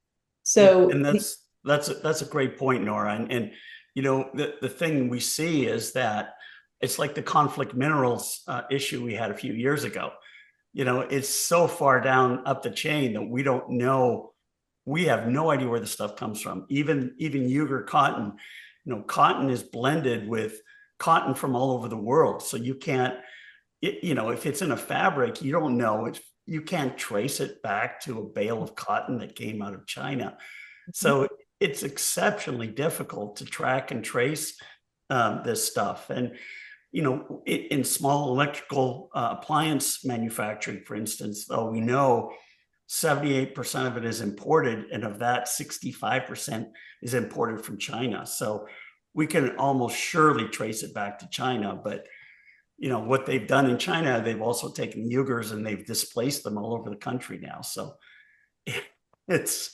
So, and that's a great point, Nora. And the thing we see is that it's like the conflict minerals issue we had a few years ago. It's so far down up the chain that we don't know. We have no idea where the stuff comes from. Even Uyghur cotton, cotton is blended with cotton from all over the world. So you can't, if it's in a fabric, you don't know. You can't trace it back to a bale of cotton that came out of China. So it's exceptionally difficult to track and trace this stuff. And, in small electrical appliance manufacturing, for instance, though, we know 78% of it is imported, and of that 65% is imported from China. So we can almost surely trace it back to China. But what they've done in China, they've also taken Uyghurs and they've displaced them all over the country now. So it's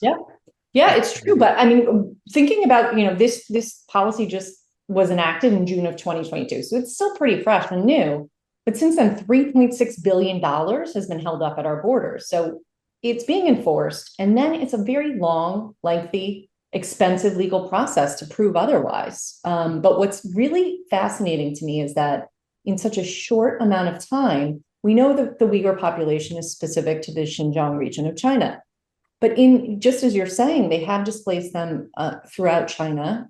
it's true. But I mean, thinking about this policy just was enacted in June of 2022, so it's still pretty fresh and new. But since then, $3.6 billion has been held up at our borders. So it's being enforced, and then it's a very long, lengthy, expensive legal process to prove otherwise. But what's really fascinating to me is that in such a short amount of time, we know that the Uyghur population is specific to the Xinjiang region of China. But just as you're saying, they have displaced them throughout China,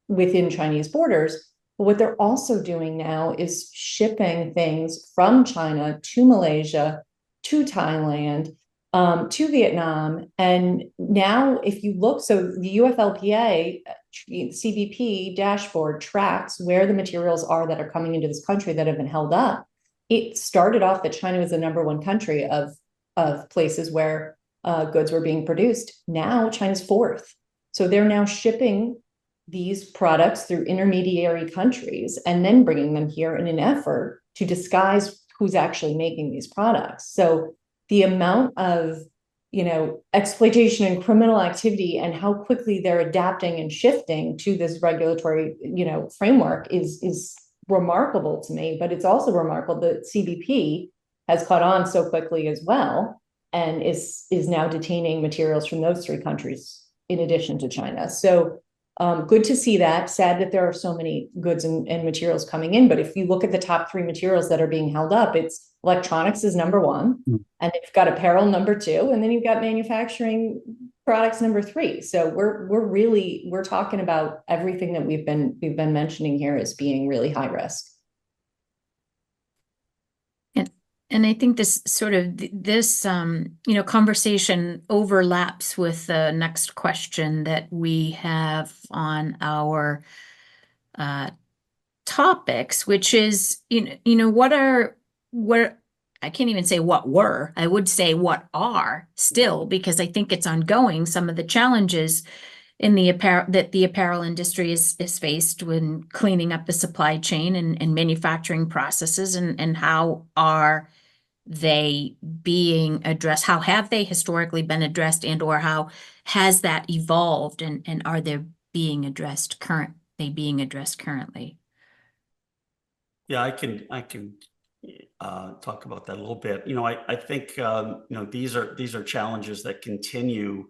within Chinese borders. But what they're also doing now is shipping things from China to Malaysia, to Thailand, to Vietnam. And now if you look, so the UFLPA CBP dashboard tracks where the materials are that are coming into this country that have been held up. It started off that China was the #1 country of places where goods were being produced. Now China's 4th. So they're now shipping these products through intermediary countries and then bringing them here in an effort to disguise who's actually making these products. So the amount of exploitation and criminal activity and how quickly they're adapting and shifting to this regulatory framework is remarkable to me. But it's also remarkable that CBP has caught on so quickly as well and is now detaining materials from those 3 countries in addition to China. So good to see that. Sad that there are so many goods and materials coming in. But if you look at the top 3 materials that are being held up, it's electronics is #1, and you've got apparel #2, and then you've got manufacturing products #3. So we're talking about everything that we've been mentioning here as being really high risk. And I think this conversation overlaps with the next question that we have on our topics, which is, I can't even say what were, I would say what are still, because I think it's ongoing, some of the challenges in the apparel industry is faced when cleaning up the supply chain and manufacturing processes, and how are they being addressed? How have they historically been addressed, and or how has that evolved, and are they being addressed currently? Yeah, I can talk about that a little bit. I think these are challenges that continue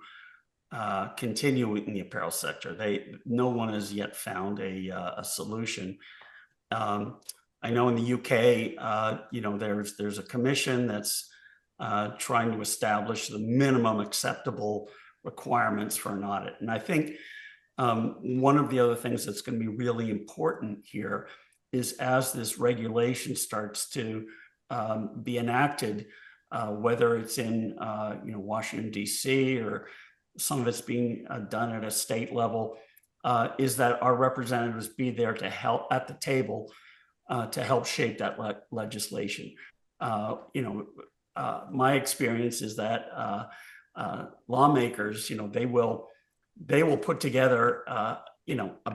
in the apparel sector. No one has yet found a solution. I know in the UK, there's a commission that's trying to establish the minimum acceptable requirements for an audit. And I think one of the other things that's going to be really important here is as this regulation starts to be enacted, whether it's in Washington, D.C., or some of it's being done at a state level, is that our representatives be there to help at the table to help shape that legislation. My experience is that lawmakers, they will put together a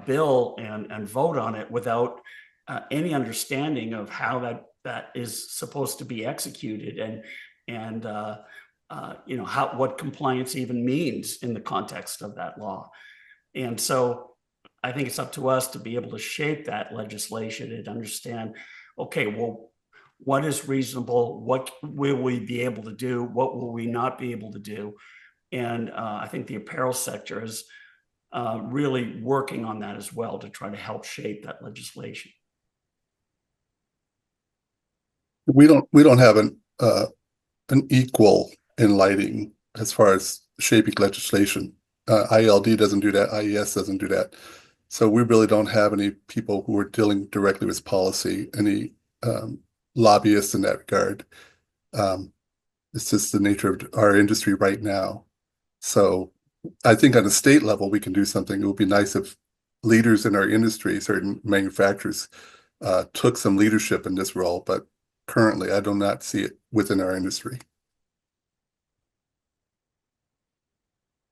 bill and vote on it without any understanding of how that is supposed to be executed, and what compliance even means in the context of that law. And so I think it's up to us to be able to shape that legislation and understand, okay, well, what is reasonable? What will we be able to do? What will we not be able to do? And I think the apparel sector is really working on that as well to try to help shape that legislation. We don't have an equal in lighting as far as shaping legislation. IALD doesn't do that. IES doesn't do that. So we really don't have any people who are dealing directly with policy, any lobbyists in that regard. It's just the nature of our industry right now. So I think on a state level, we can do something. It would be nice if leaders in our industry, certain manufacturers, took some leadership in this role, but currently I do not see it within our industry.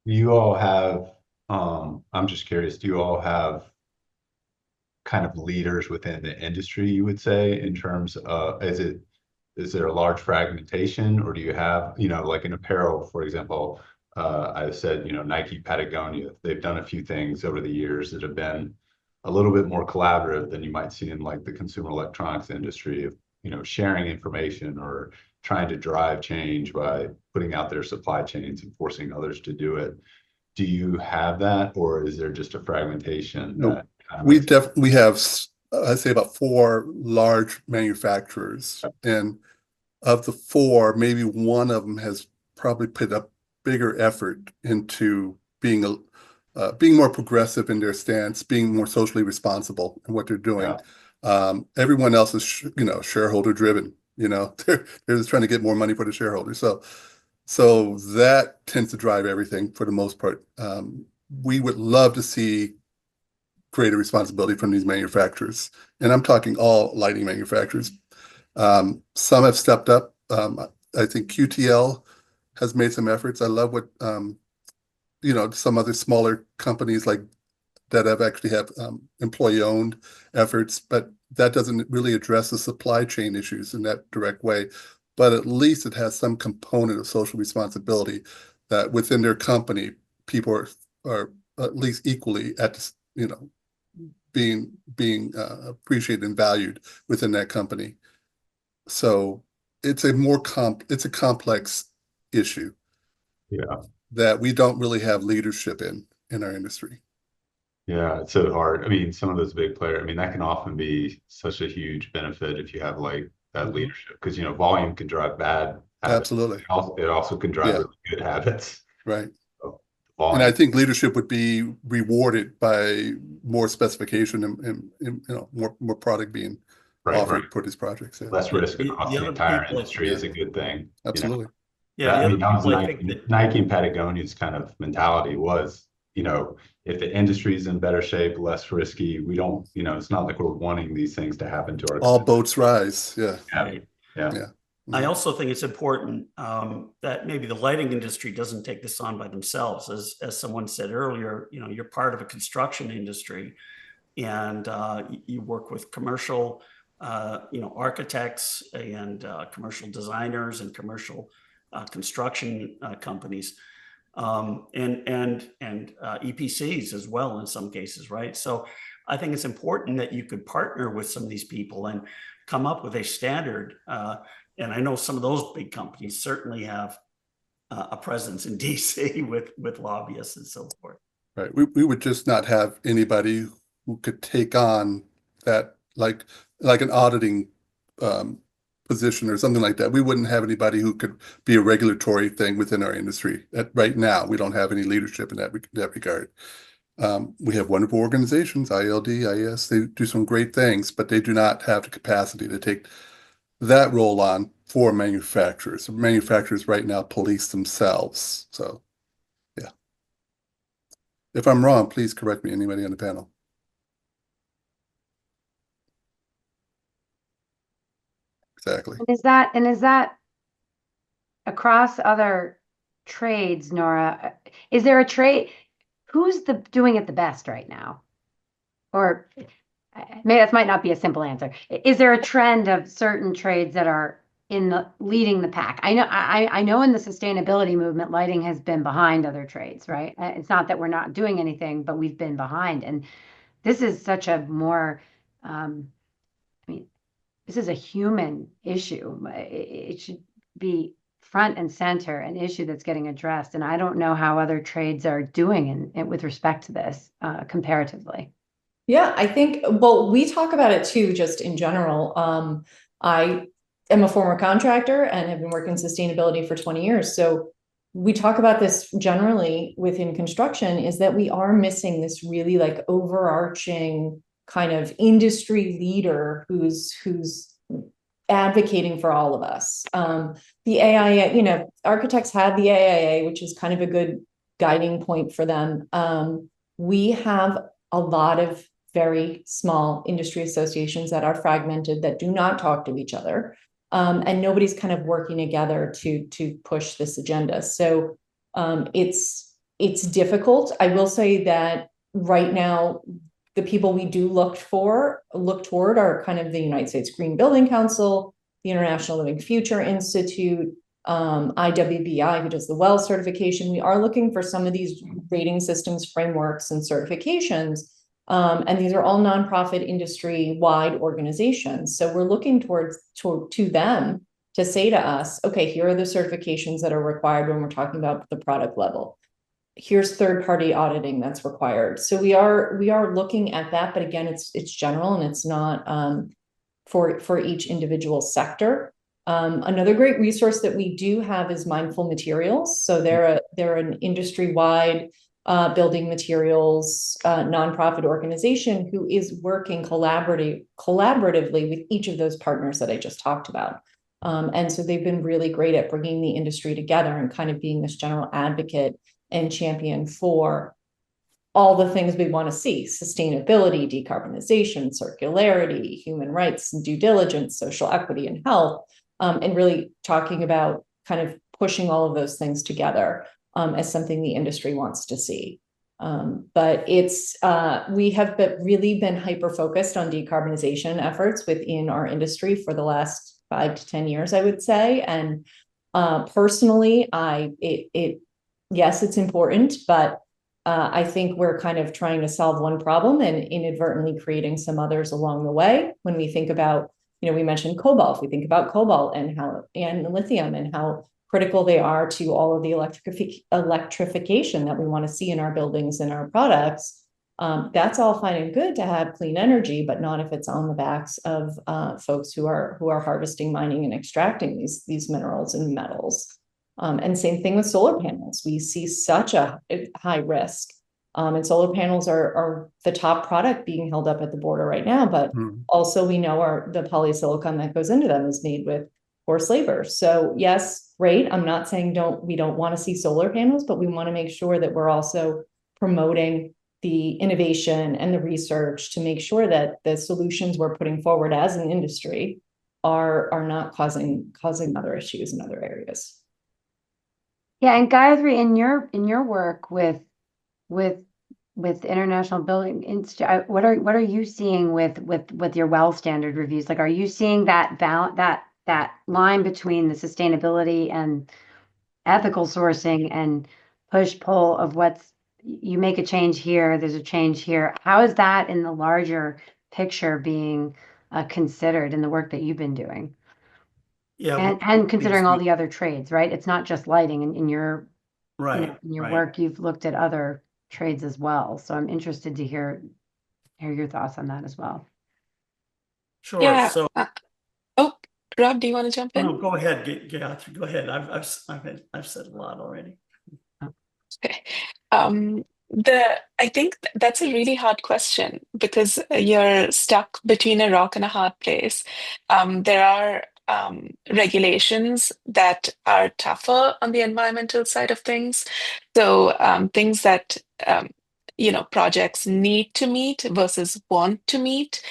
You all have, I'm just curious, do you all have kind of leaders within the industry, you would say, in terms of, is there a large fragmentation, or do you have, like in apparel, for example, I said, Nike, Patagonia, they've done a few things over the years that have been a little bit more collaborative than you might see in like the consumer electronics industry of, sharing information or trying to drive change by putting out their supply chains and forcing others to do it. Do you have that, or is there just a fragmentation? No, we have, I'd say about 4 large manufacturers, and of the 4, maybe one of them has probably put a bigger effort into being more progressive in their stance, being more socially responsible in what they're doing. Yeah. Everyone else is, shareholder driven. They're just trying to get more money for the shareholders. So that tends to drive everything for the most part. We would love to see greater responsibility from these manufacturers, and I'm talking all lighting manufacturers. Some have stepped up. I think QTL has made some efforts. I love what some other smaller companies like that have employee-owned efforts, but that doesn't really address the supply chain issues in that direct way. But at least it has some component of social responsibility that within their company, people are at least equally at being appreciated and valued within that company. So it's a complex issue. Yeah. That we don't really have leadership in our industry. Yeah, it's so hard. I mean, some of those big players, that can often be such a huge benefit if you have like that leadership, because volume can drive bad habits. Absolutely. It also can drive really good habits. Right. So, and I think leadership would be rewarded by more specification and more product being offered for these projects. Yeah. Less risk across the entire industry is a good thing. Absolutely. Yeah, that was Nike and Patagonia's kind of mentality was, if the industry is in better shape, less risky, we don't, it's not like we're wanting these things to happen to our all boats rise. Yeah. Right. Yeah. I also think it's important that maybe the lighting industry doesn't take this on by themselves. As someone said earlier, you're part of a construction industry, and you work with commercial architects and commercial designers and commercial construction companies, and EPCs as well in some cases, right? So I think it's important that you could partner with some of these people and come up with a standard. And I know some of those big companies certainly have a presence in DC with lobbyists and so forth. Right. We would just not have anybody who could take on that, like an auditing position or something like that. We wouldn't have anybody who could be a regulatory thing within our industry. Right now, we don't have any leadership in that regard. We have wonderful organizations, IALD, IAS, they do some great things, but they do not have the capacity to take that role on for manufacturers. Manufacturers right now police themselves. So, yeah. If I'm wrong, please correct me, anybody on the panel. Exactly. And is that across other trades, Nora? Is there a trade? Who's doing it the best right now? Or maybe that might not be a simple answer. Is there a trend of certain trades that are leading the pack? I know in the sustainability movement, lighting has been behind other trades, right? It's not that we're not doing anything, but we've been behind. And this is such a more, this is a human issue. It should be front and center, an issue that's getting addressed. And I don't know how other trades are doing with respect to this comparatively. Yeah, I think, well, we talk about it too, just in general. I am a former contractor and have been working sustainability for 20 years. So we talk about this generally within construction, is that we are missing this really like overarching kind of industry leader who's advocating for all of us. The AIA, architects have the AIA, which is kind of a good guiding point for them. We have a lot of very small industry associations that are fragmented, that do not talk to each other. And nobody's kind of working together to push this agenda. So it's difficult. I will say that right now, the people we do look toward are kind of the United States Green Building Council, the International Living Future Institute, IWBI, who does the WELL certification. We are looking for some of these rating systems, frameworks, and certifications. And these are all nonprofit industry-wide organizations. So we're looking to them to say to us, okay, here are the certifications that are required when we're talking about the product level. Here's third-party auditing that's required. So we are looking at that, but again, it's general and it's not for each individual sector. Another great resource that we do have is Mindful Materials. So they're an industry-wide building materials nonprofit organization who is working collaboratively with each of those partners that I just talked about. And so they've been really great at bringing the industry together and kind of being this general advocate and champion for all the things we want to see: sustainability, decarbonization, circularity, human rights and due diligence, social equity and health, and really talking about kind of pushing all of those things together as something the industry wants to see. But we have really been hyper-focused on decarbonization efforts within our industry for the last 5 to 10 years, I would say. And personally, yes, it's important, but I think we're kind of trying to solve one problem and inadvertently creating some others along the way. When we think about, we mentioned cobalt, we think about cobalt and lithium and how critical they are to all of the electrification that we want to see in our buildings and our products. That's all fine and good to have clean energy, but not if it's on the backs of folks who are harvesting, mining, and extracting these minerals and metals. And same thing with solar panels. We see such a high risk. And solar panels are the top product being held up at the border right now. But also we know the polysilicon that goes into them is made with forced labor. So yes, great. I'm not saying we don't want to see solar panels, but we want to make sure that we're also promoting the innovation and the research to make sure that the solutions we're putting forward as an industry are not causing other issues in other areas. Yeah, and Gayatri, in your work with with International Building Institute, what are you seeing with your well standard reviews? Like, are you seeing that that line between the sustainability and ethical sourcing and push pull of what's, you make a change here, there's a change here. How is that in the larger picture being considered in the work that you've been doing? Yeah. And considering all the other trades, right? It's not just lighting in your, Right. in your right. work, you've looked at other trades as well. So I'm interested to hear your thoughts on that as well. Sure. Yeah. So, Oh, Rob, do you want to jump in? no, go ahead. Get out. Go ahead. I've said a lot already. Okay. I think that's a really hard question because you're stuck between a rock and a hard place. There are regulations that are tougher on the environmental side of things. So things that projects need to meet versus want to meet.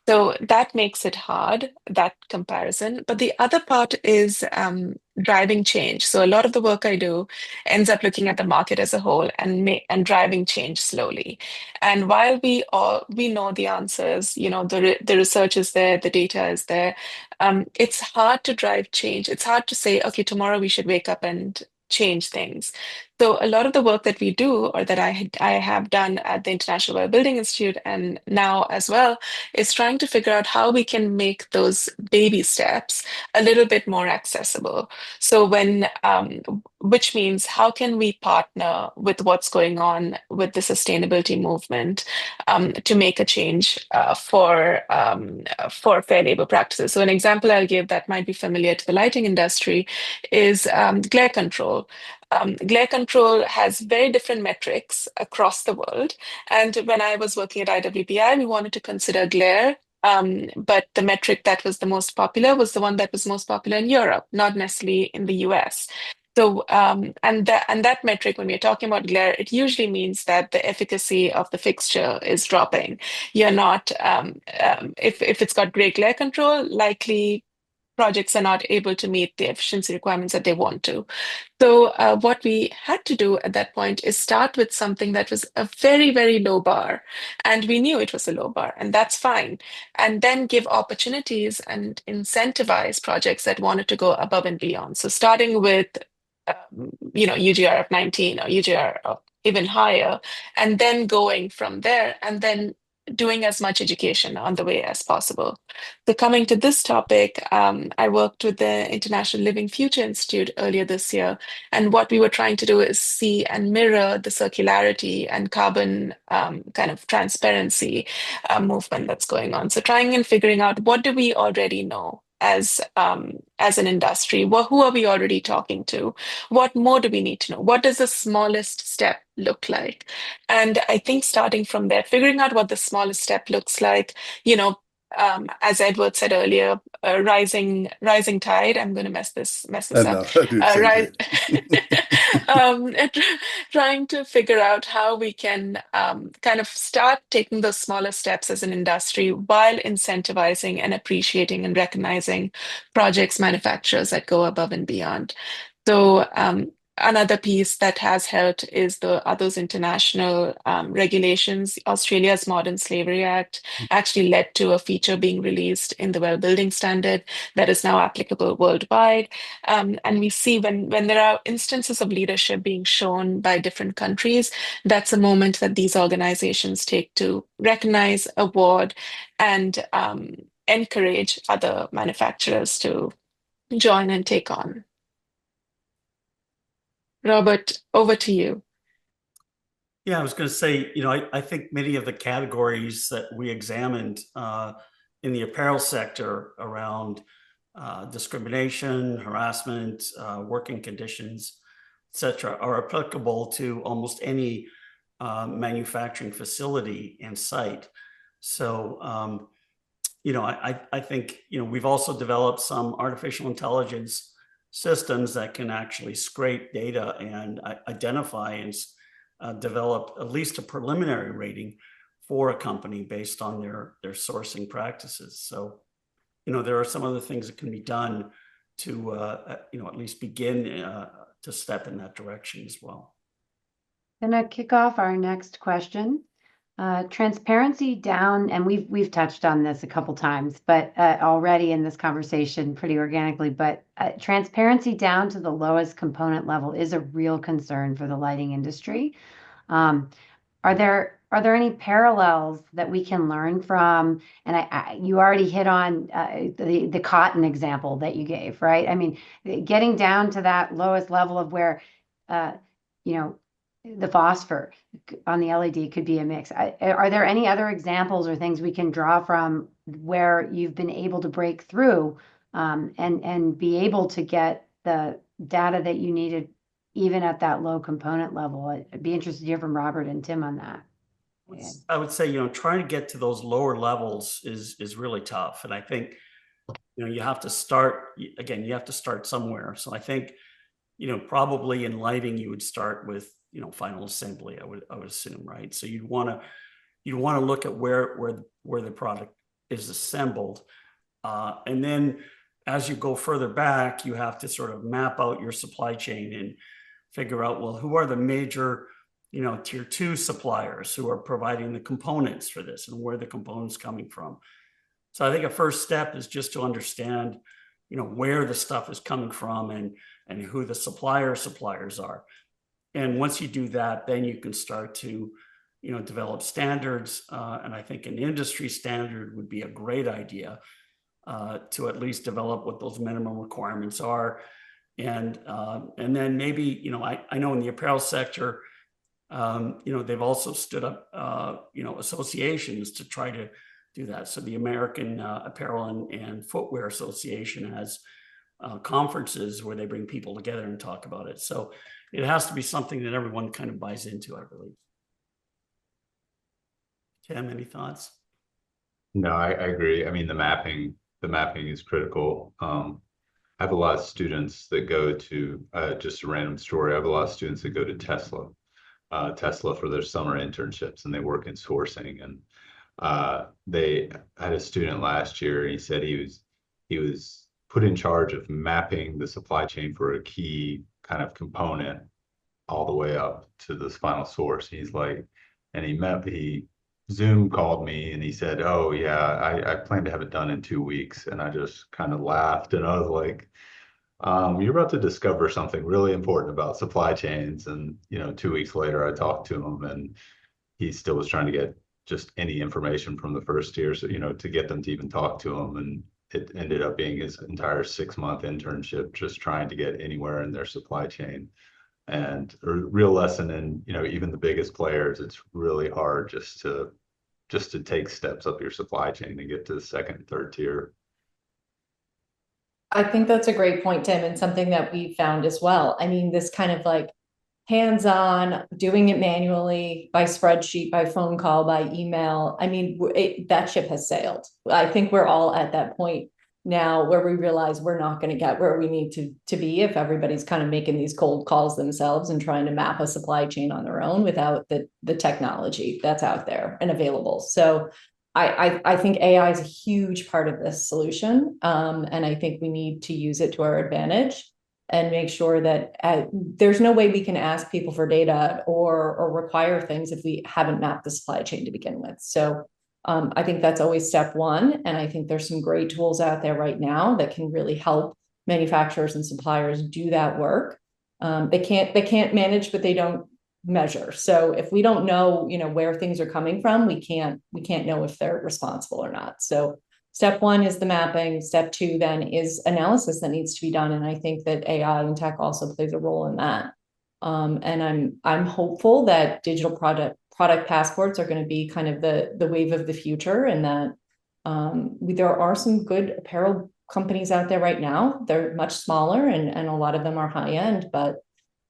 So that makes it hard, that comparison. But the other part is driving change. So a lot of the work I do ends up looking at the market as a whole and driving change slowly. And while we know the answers, the research is there, the data is there, it's hard to drive change. It's hard to say, okay, tomorrow we should wake up and change things. So a lot of the work that we do, or that I have done at the International Well Building Institute and now as well, is trying to figure out how we can make those baby steps a little bit more accessible. So which means how can we partner with what's going on with the sustainability movement to make a change for fair labor practices. So an example I'll give that might be familiar to the lighting industry is glare control. Glare control has very different metrics across the world. And when I was working at IWPI, we wanted to consider glare. But the metric that was the most popular was the one that was most popular in Europe, not necessarily in the US. So, and that metric, when we're talking about glare, it usually means that the efficacy of the fixture is dropping. You're not, if it's got great glare control, likely projects are not able to meet the efficiency requirements that they want to. So what we had to do at that point is start with something that was a very, very low bar. And we knew it was a low bar, and that's fine. And then give opportunities and incentivize projects that wanted to go above and beyond. So starting with, UGR of 19 or UGR of even higher, and then going from there, and then doing as much education on the way as possible. So coming to this topic, I worked with the International Living Future Institute earlier this year, and what we were trying to do is see and mirror the circularity and carbon kind of transparency movement that's going on. So trying and figuring out what do we already know as an industry? Who are we already talking to? What more do we need to know? What does the smallest step look like? And I think starting from there, figuring out what the smallest step looks like, as Edward said earlier, rising tide. I'm going to mess this I up. know, I do the same Rise, thing. trying to figure out how we can kind of start taking those smaller steps as an industry while incentivizing and appreciating and recognizing projects, manufacturers that go above and beyond. So another piece that has helped is those international regulations. Australia's Modern Slavery Act actually led to a feature being released in the Well Building Standard that is now applicable worldwide. And we see when there are instances of leadership being shown by different countries, that's a moment that these organizations take to recognize, award, and encourage other manufacturers to join and take on. Robert, over to you. Yeah, I was going to say, I think many of the categories that we examined in the apparel sector around discrimination, harassment, working conditions, etc., are applicable to almost any manufacturing facility and site. So, I think, we've also developed some artificial intelligence systems that can actually scrape data and identify and develop at least a preliminary rating for a company based on their sourcing practices. So, there are some other things that can be done to, at least begin to step in that direction as well. Gonna kick off our next question. Transparency down, and we've touched on this a couple times, but already in this conversation pretty organically, but transparency down to the lowest component level is a real concern for the lighting industry. Are there any parallels that we can learn from? And you already hit on the cotton example that you gave, right? I mean, getting down to that lowest level of where, you know, the phosphor on the LED could be a mix. Are there any other examples or things we can draw from where you've been able to break through and be able to get the data that you needed even at that low component level? I'd be interested to hear from Robert and Tim on that. I would say, trying to get to those lower levels is really tough. And I think, you have to start, again, you have to start somewhere. So I think, probably in lighting, you would start with, final assembly, I would assume, right? So you'd want to look at where the product is assembled. And then as you go further back, you have to sort of map out your supply chain and figure out, well, who are the major, tier 2 suppliers who are providing the components for this and where the components coming from. So I think a first step is just to understand, where the stuff is coming from and who the suppliers are. And once you do that, then you can start to, develop standards. And I think an industry standard would be a great idea to at least develop what those minimum requirements are. And then maybe, I know in the apparel sector, they've also stood up, associations to try to do that. So the American Apparel and Footwear Association has conferences where they bring people together and talk about it. So it has to be something that everyone kind of buys into, I believe. Tim, any thoughts? No, I agree. I mean, the mapping is critical. I have a lot of students that go to, just a random story, I have a lot of students that go to Tesla for their summer internships, and they work in sourcing. And they had a student last year, and he said he was put in charge of mapping the supply chain for a key kind of component all the way up to this final source. He's like, and he Zoom called me and he said, oh yeah, I plan to have it done in 2 weeks. And I just kind of laughed, and I was like, you're about to discover something really important about supply chains. And 2 weeks later I talked to him, and he still was trying to get just any information from the first year, so to get them to even talk to him. And it ended up being his entire 6-month internship, just trying to get anywhere in their supply chain. And a real lesson in, even the biggest players, it's really hard just to take steps up your supply chain and get to the second and third tier. I think that's a great point, Tim, and something that we found as well. I mean, this kind of like hands-on, doing it manually, by spreadsheet, by phone call, by email. I mean, that ship has sailed. I think we're all at that point now where we realize we're not going to get where we need to be if everybody's kind of making these cold calls themselves and trying to map a supply chain on their own without the technology that's out there and available. So I think AI is a huge part of this solution. And I think we need to use it to our advantage and make sure that there's no way we can ask people for data or require things if we haven't mapped the supply chain to begin with. So I think that's always step one. And I think there's some great tools out there right now that can really help manufacturers and suppliers do that work. They can't manage, but they don't measure. So if we don't know, where things are coming from, we can't know if they're responsible or not. So step one is the mapping. Step two then is analysis that needs to be done. And I think that AI and tech also plays a role in that. And I'm hopeful that digital product passports are going to be kind of the wave of the future, and that there are some good apparel companies out there right now. They're much smaller and a lot of them are high end, but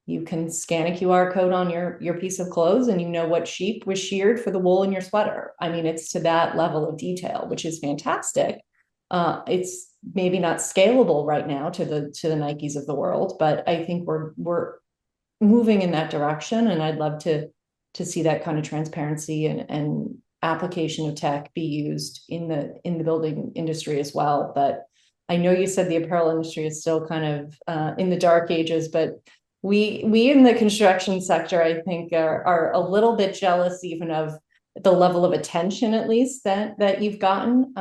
you can scan a QR code on your piece of clothes and what sheep was sheared for the wool in your sweater. I mean, it's to that level of detail, which is fantastic. It's maybe not scalable right now to the Nikes of the world, but I think we're moving in that direction, and I'd love to see that kind of transparency and application of tech be used in the building industry as well. But I know you said the apparel industry is still kind of in the dark ages, but we in the construction sector, I think, are a little bit jealous even of the level of attention, at least that you've gotten.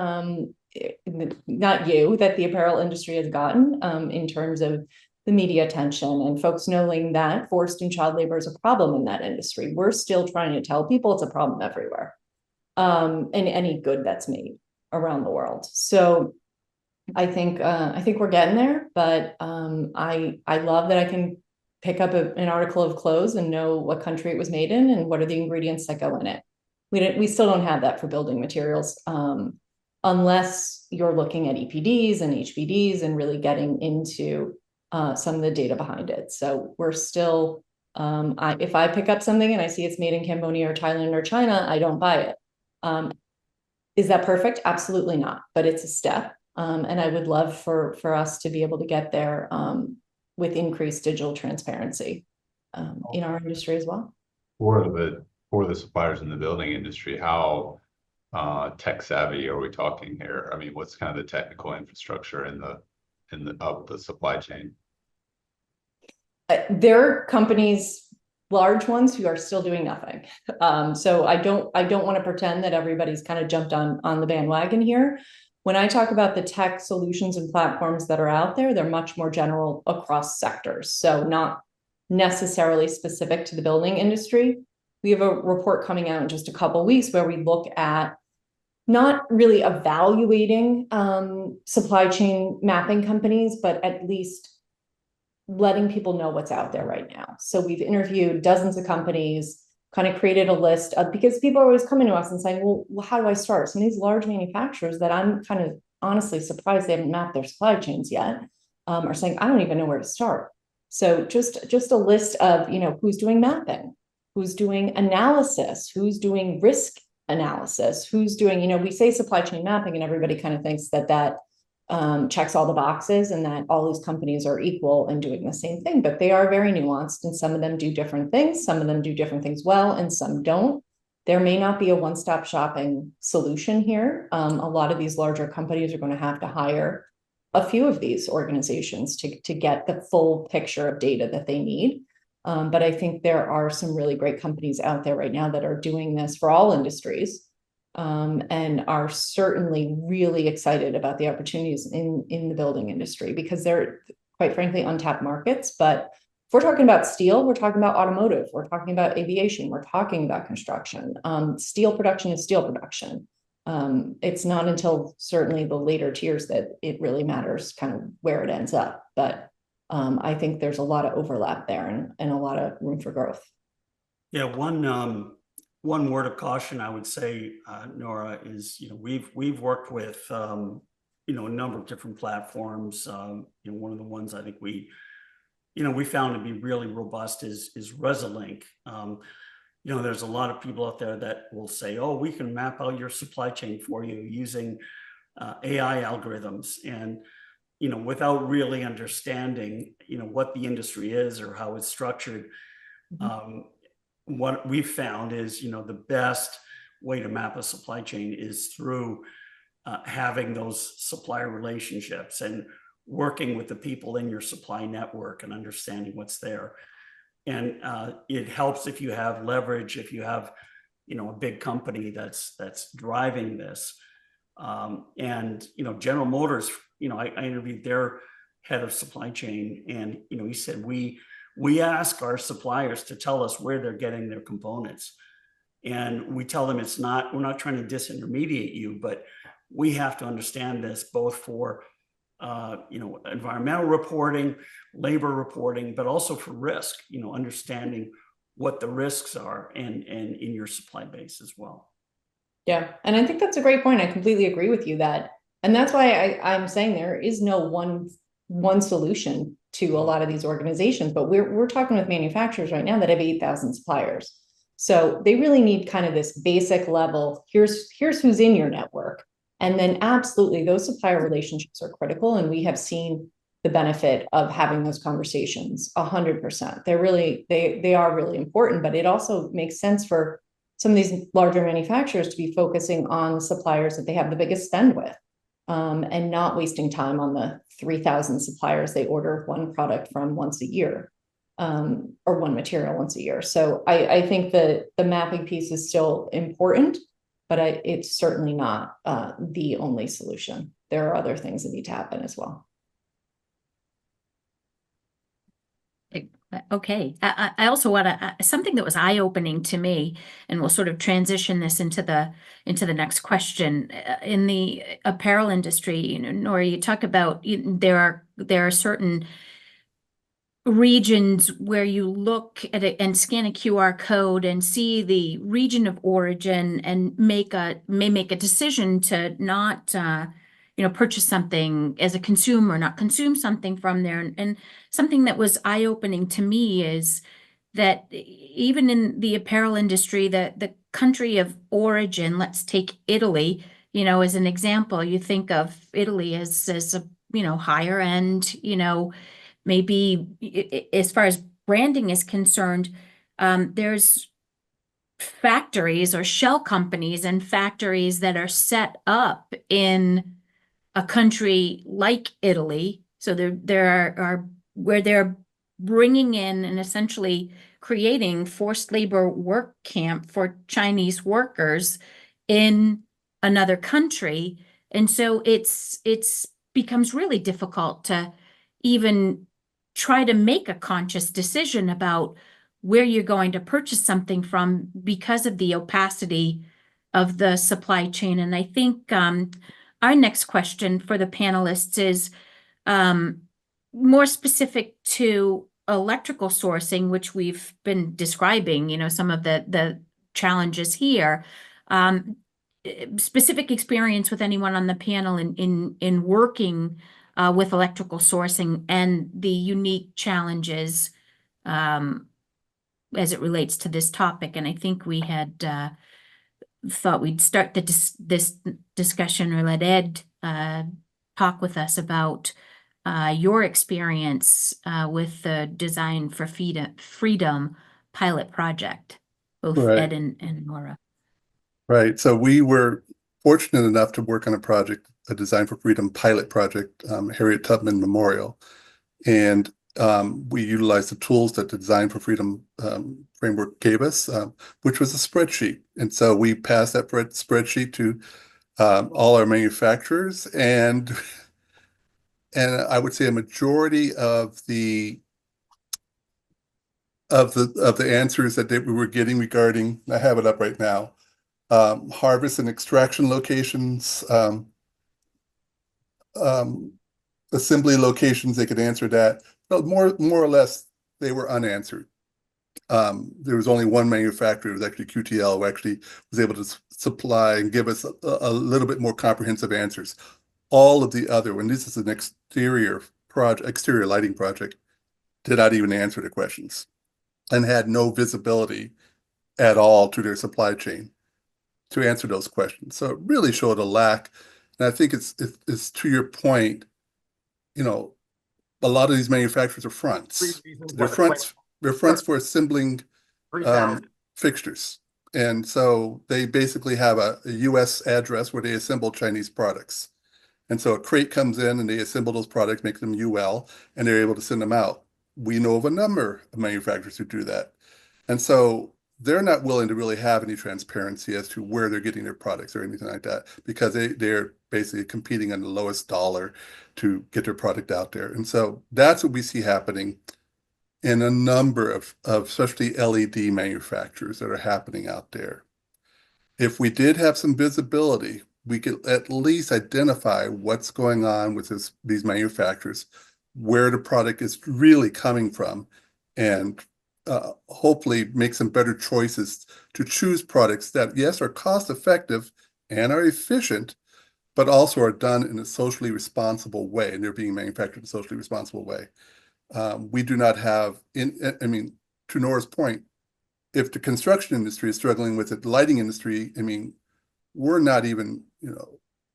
Not you, that the apparel industry has gotten in terms of the media attention and folks knowing that forced and child labor is a problem in that industry. We're still trying to tell people it's a problem everywhere, in any good that's made around the world. So I think we're getting there, but I love that I can pick up an article of clothes and know what country it was made in and what are the ingredients that go in it. We still don't have that for building materials, unless you're looking at EPDs and HPDs and really getting into some of the data behind it. So we're still, if I pick up something and I see it's made in Cambodia or Thailand or China, I don't buy it. Is that perfect? Absolutely not, but it's a step. And I would love for us to be able to get there with increased digital transparency in our industry as well. For the suppliers in the building industry, how tech savvy are we talking here? I mean, what's kind of the technical infrastructure of the supply chain? There are companies, large ones, who are still doing nothing. So I don't want to pretend that everybody's kind of jumped on the bandwagon here. When I talk about the tech solutions and platforms that are out there, they're much more general across sectors. So not necessarily specific to the building industry. We have a report coming out in just a couple of weeks where we look at not really evaluating supply chain mapping companies, but at least letting people know what's out there right now. So we've interviewed dozens of companies, kind of created a list of, because people are always coming to us and saying, well, how do I start? Some of these large manufacturers that I'm kind of honestly surprised they haven't mapped their supply chains yet, are saying, I don't even know where to start. So just a list of, who's doing mapping, who's doing analysis, who's doing risk analysis, who's doing, we say supply chain mapping and everybody kind of thinks that checks all the boxes and that all these companies are equal and doing the same thing, but they are very nuanced and some of them do different things. Some of them do different things well and some don't. There may not be a one-stop shopping solution here. A lot of these larger companies are going to have to hire a few of these organizations to get the full picture of data that they need. But I think there are some really great companies out there right now that are doing this for all industries. And are certainly really excited about the opportunities in the building industry because they're, quite frankly, untapped markets. But if we're talking about steel, we're talking about automotive, we're talking about aviation, we're talking about construction. Steel production is steel production. It's not until certainly the later tiers that it really matters kind of where it ends up. But I think there's a lot of overlap there and a lot of room for growth. Yeah, one word of caution I would say, Nora, is we've worked with a number of different platforms. One of the ones I think we found to be really robust is Resolink. There's a lot of people out there that will say, oh, we can map out your supply chain for you using AI algorithms, and without really understanding what the industry is or how it's structured. What we've found is, the best way to map a supply chain is through having those supplier relationships and working with the people in your supply network and understanding what's there. And it helps if you have leverage, if you have, a big company that's driving this. And General Motors, I interviewed their head of supply chain, and he said we ask our suppliers to tell us where they're getting their components. And we tell them we're not trying to disintermediate you, but we have to understand this both for, environmental reporting, labor reporting, but also for risk, understanding what the risks are and in your supply base as well. Yeah. And I think that's a great point. I completely agree with you and that's why I'm saying there is no one solution to a lot of these organizations, but we're talking with manufacturers right now that have 8,000 suppliers. So they really need kind of this basic level. Here's who's in your network. And then absolutely those supplier relationships are critical. And we have seen the benefit of having those conversations 100%. They are really important, but it also makes sense for some of these larger manufacturers to be focusing on the suppliers that they have the biggest spend with. And not wasting time on the 3,000 suppliers they order one product from once a year. or one material once a year. So I think that the mapping piece is still important, but it's certainly not the only solution. There are other things that need to happen as well. Okay. I also want to, something that was eye-opening to me, and we'll sort of transition this into the next question. In the apparel industry, Nora, you talk about there are certain regions where you look at it and scan a QR code and see the region of origin and may make a decision to not purchase something as a consumer, not consume something from there. And something that was eye-opening to me is that even in the apparel industry, the country of origin, let's take Italy, as an example. You think of Italy as a higher end, maybe as far as branding is concerned, there's factories or shell companies and factories that are set up in a country like Italy. So there are where they're bringing in and essentially creating forced labor work camp for Chinese workers in another country. And so it's becomes really difficult to even try to make a conscious decision about where you're going to purchase something from because of the opacity of the supply chain. And I think our next question for the panelists is more specific to electrical sourcing, which we've been describing, some of the challenges here. Specific experience with anyone on the panel in working with electrical sourcing and the unique challenges as it relates to this topic. And I think we had thought we'd start this discussion or let Ed talk with us about your experience with the Design for Freedom pilot project, both Right. Ed and Nora. Right. So we were fortunate enough to work on a project, a Design for Freedom pilot project, Harriet Tubman Memorial. And we utilized the tools that the Design for Freedom framework gave us, which was a spreadsheet. And so we passed that spreadsheet to all our manufacturers, and I would say a majority of the answers that we were getting regarding, I have it up right now, harvest and extraction locations, assembly locations, they could answer that. But more or less, they were unanswered. There was only one manufacturer, it was actually QTL, who actually was able to supply and give us a little bit more comprehensive answers. All of the other, when this is an exterior lighting project, did not even answer the questions and had no visibility at all to their supply chain to answer those questions. So it really showed a lack. And I think it's to your point, a lot of these manufacturers are fronts. They're fronts for assembling fixtures. And so they basically have a US address where they assemble Chinese products. And so a crate comes in and they assemble those products, make them UL, and they're able to send them out. We know of a number of manufacturers who do that. And so they're not willing to really have any transparency as to where they're getting their products or anything like that, because they're basically competing on the lowest dollar to get their product out there. And so that's what we see happening in a number of especially LED manufacturers that are happening out there. If we did have some visibility, we could at least identify what's going on with these manufacturers, where the product is really coming from, and hopefully make some better choices to choose products that, yes, are cost effective and are efficient, but also are done in a socially responsible way, and they're being manufactured in a socially responsible way. We do not have, to Nora's point, if the construction industry is struggling with it, the lighting industry, we're not even,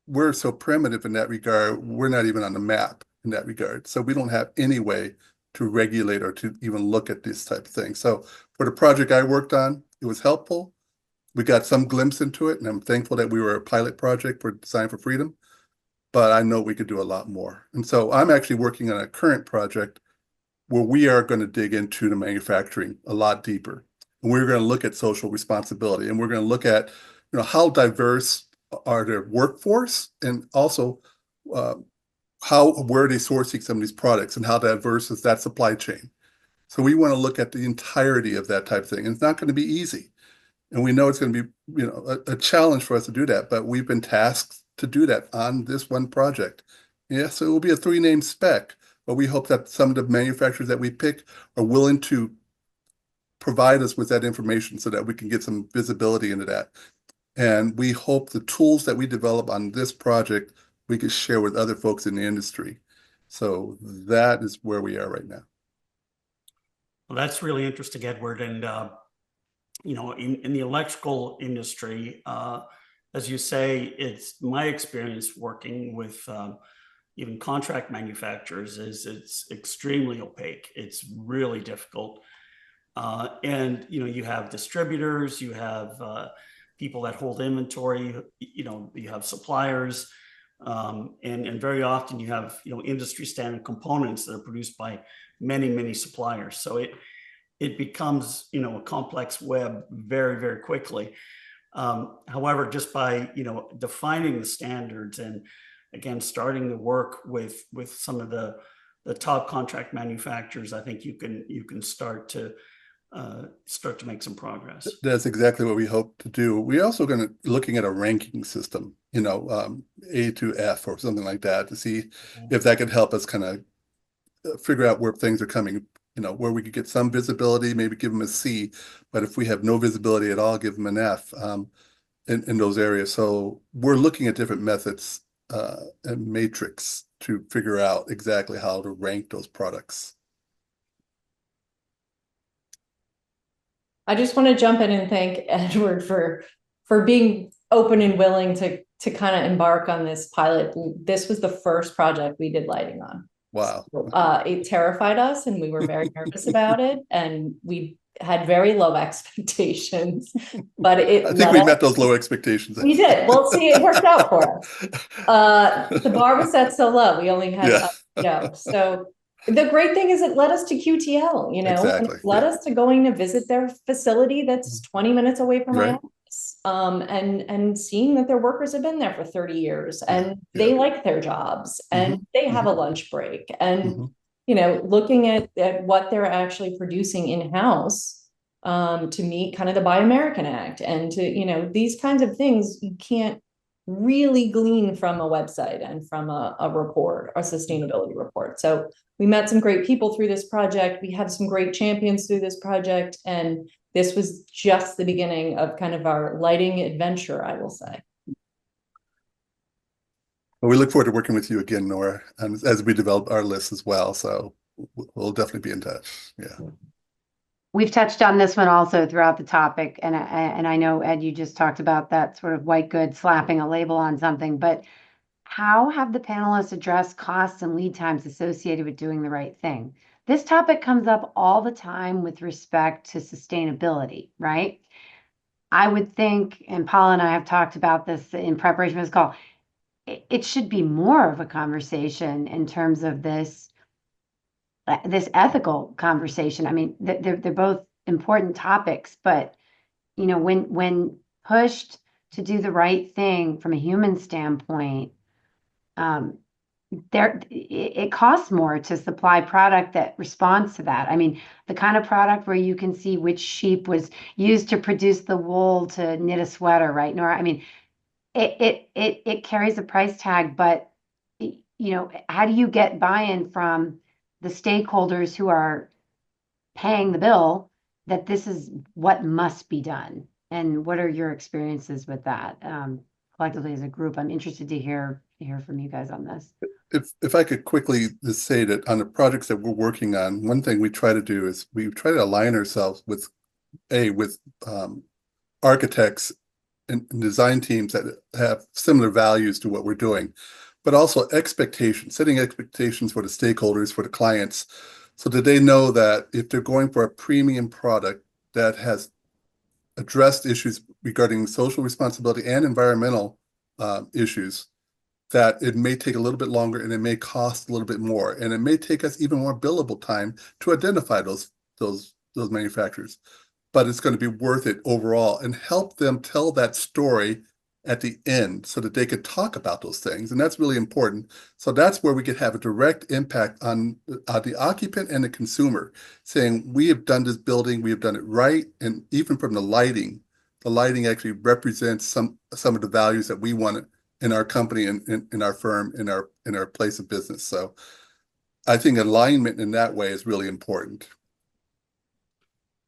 we're so primitive in that regard, we're not even on the map in that regard. So we don't have any way to regulate or to even look at this type of thing. So for the project I worked on, it was helpful. We got some glimpse into it, and I'm thankful that we were a pilot project for Design for Freedom, but I know we could do a lot more. And so I'm actually working on a current project where we are going to dig into the manufacturing a lot deeper. And we're going to look at social responsibility, and we're going to look at, how diverse are their workforce, and also where are they sourcing some of these products, and how diverse is that supply chain. So we want to look at the entirety of that type of thing. And it's not going to be easy. And we know it's going to be, a challenge for us to do that, but we've been tasked to do that on this one project. Yes, it will be a 3-name spec, but we hope that some of the manufacturers that we pick are willing to provide us with that information so that we can get some visibility into that. And we hope the tools that we develop on this project, we can share with other folks in the industry. So that is where we are right now. Well, that's really interesting, Edward. And, in the electrical industry, as you say, it's my experience working with even contract manufacturers is it's extremely opaque. It's really difficult. And, you have distributors, you have people that hold inventory, you have suppliers, and very often you have, industry standard components that are produced by many, many suppliers. So it becomes, a complex web very, very quickly. However, just by, defining the standards and again, starting to work with some of the top contract manufacturers, I think you can start to make some progress. That's exactly what we hope to do. We're also going to looking at a ranking system, A to F or something like that, to see if that could help us kind of figure out where things are coming, where we could get some visibility, maybe give them a C, but if we have no visibility at all, give them an F in those areas. So we're looking at different methods and matrix to figure out exactly how to rank those products. I just want to jump in and thank Edward for being open and willing to kind of embark on this pilot. This was the first project we did lighting on. Wow. So, it terrified us, and we were very nervous about it, and we had very low expectations, but I think we met those low expectations. We did. Well, see, it worked out for us. The bar was set so low. We only had, so the great thing is it led us to QTL, Exactly. led us to going to visit their facility that's 20 minutes away from my office, and seeing that their workers have been there for 30 years and they like their jobs and they have a lunch break, and looking at what they're actually producing in-house to meet kind of the Buy American Act, and to, these kinds of things you can't really glean from a website and from a report, a sustainability report. So we met some great people through this project. We had some great champions through this project. And this was just the beginning of kind of our lighting adventure, I will say. Well, we look forward to working with you again, Nora, and as we develop our list as well. So we'll definitely be in touch. Yeah. We've touched on this one also throughout the topic. And I know, Ed, you just talked about that sort of white good slapping a label on something, but how have the panelists addressed costs and lead times associated with doing the right thing? This topic comes up all the time with respect to sustainability, right? I would think, and Paula and I have talked about this in preparation for this call, it should be more of a conversation in terms of this ethical conversation. I mean, they're both important topics, but when pushed to do the right thing from a human standpoint, it costs more to supply product that responds to that. I mean, the kind of product where you can see which sheep was used to produce the wool to knit a sweater, right, Nora? I mean, it carries a price tag, but how do you get buy-in from the stakeholders who are paying the bill that this is what must be done? And what are your experiences with that collectively as a group? I'm interested to hear from you guys on this. If I could quickly just say that on the projects that we're working on, one thing we try to do is we try to align ourselves with architects and design teams that have similar values to what we're doing, but also setting expectations for the stakeholders, for the clients, so that they know that if they're going for a premium product that has addressed issues regarding social responsibility and environmental issues, that it may take a little bit longer and it may cost a little bit more, and it may take us even more billable time to identify those manufacturers, but it's going to be worth it overall, and help them tell that story at the end so that they could talk about those things. And that's really important. So that's where we could have a direct impact on the occupant and the consumer, saying, we have done this building, we have done it right. And even from the lighting actually represents some of the values that we want in our company and in our firm, in our place of business. So I think alignment in that way is really important.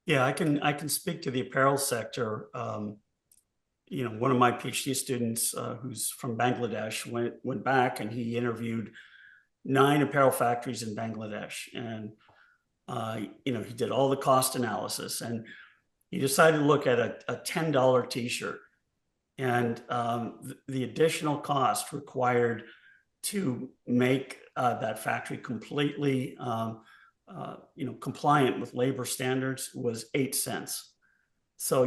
Yeah, I can speak to the apparel sector. One of my PhD students who's from Bangladesh went back and he interviewed 9 apparel factories in Bangladesh. And, he did all the cost analysis, and he decided to look at a $10 t-shirt and the additional cost required to make that factory completely compliant with labor standards was 8 cents. So,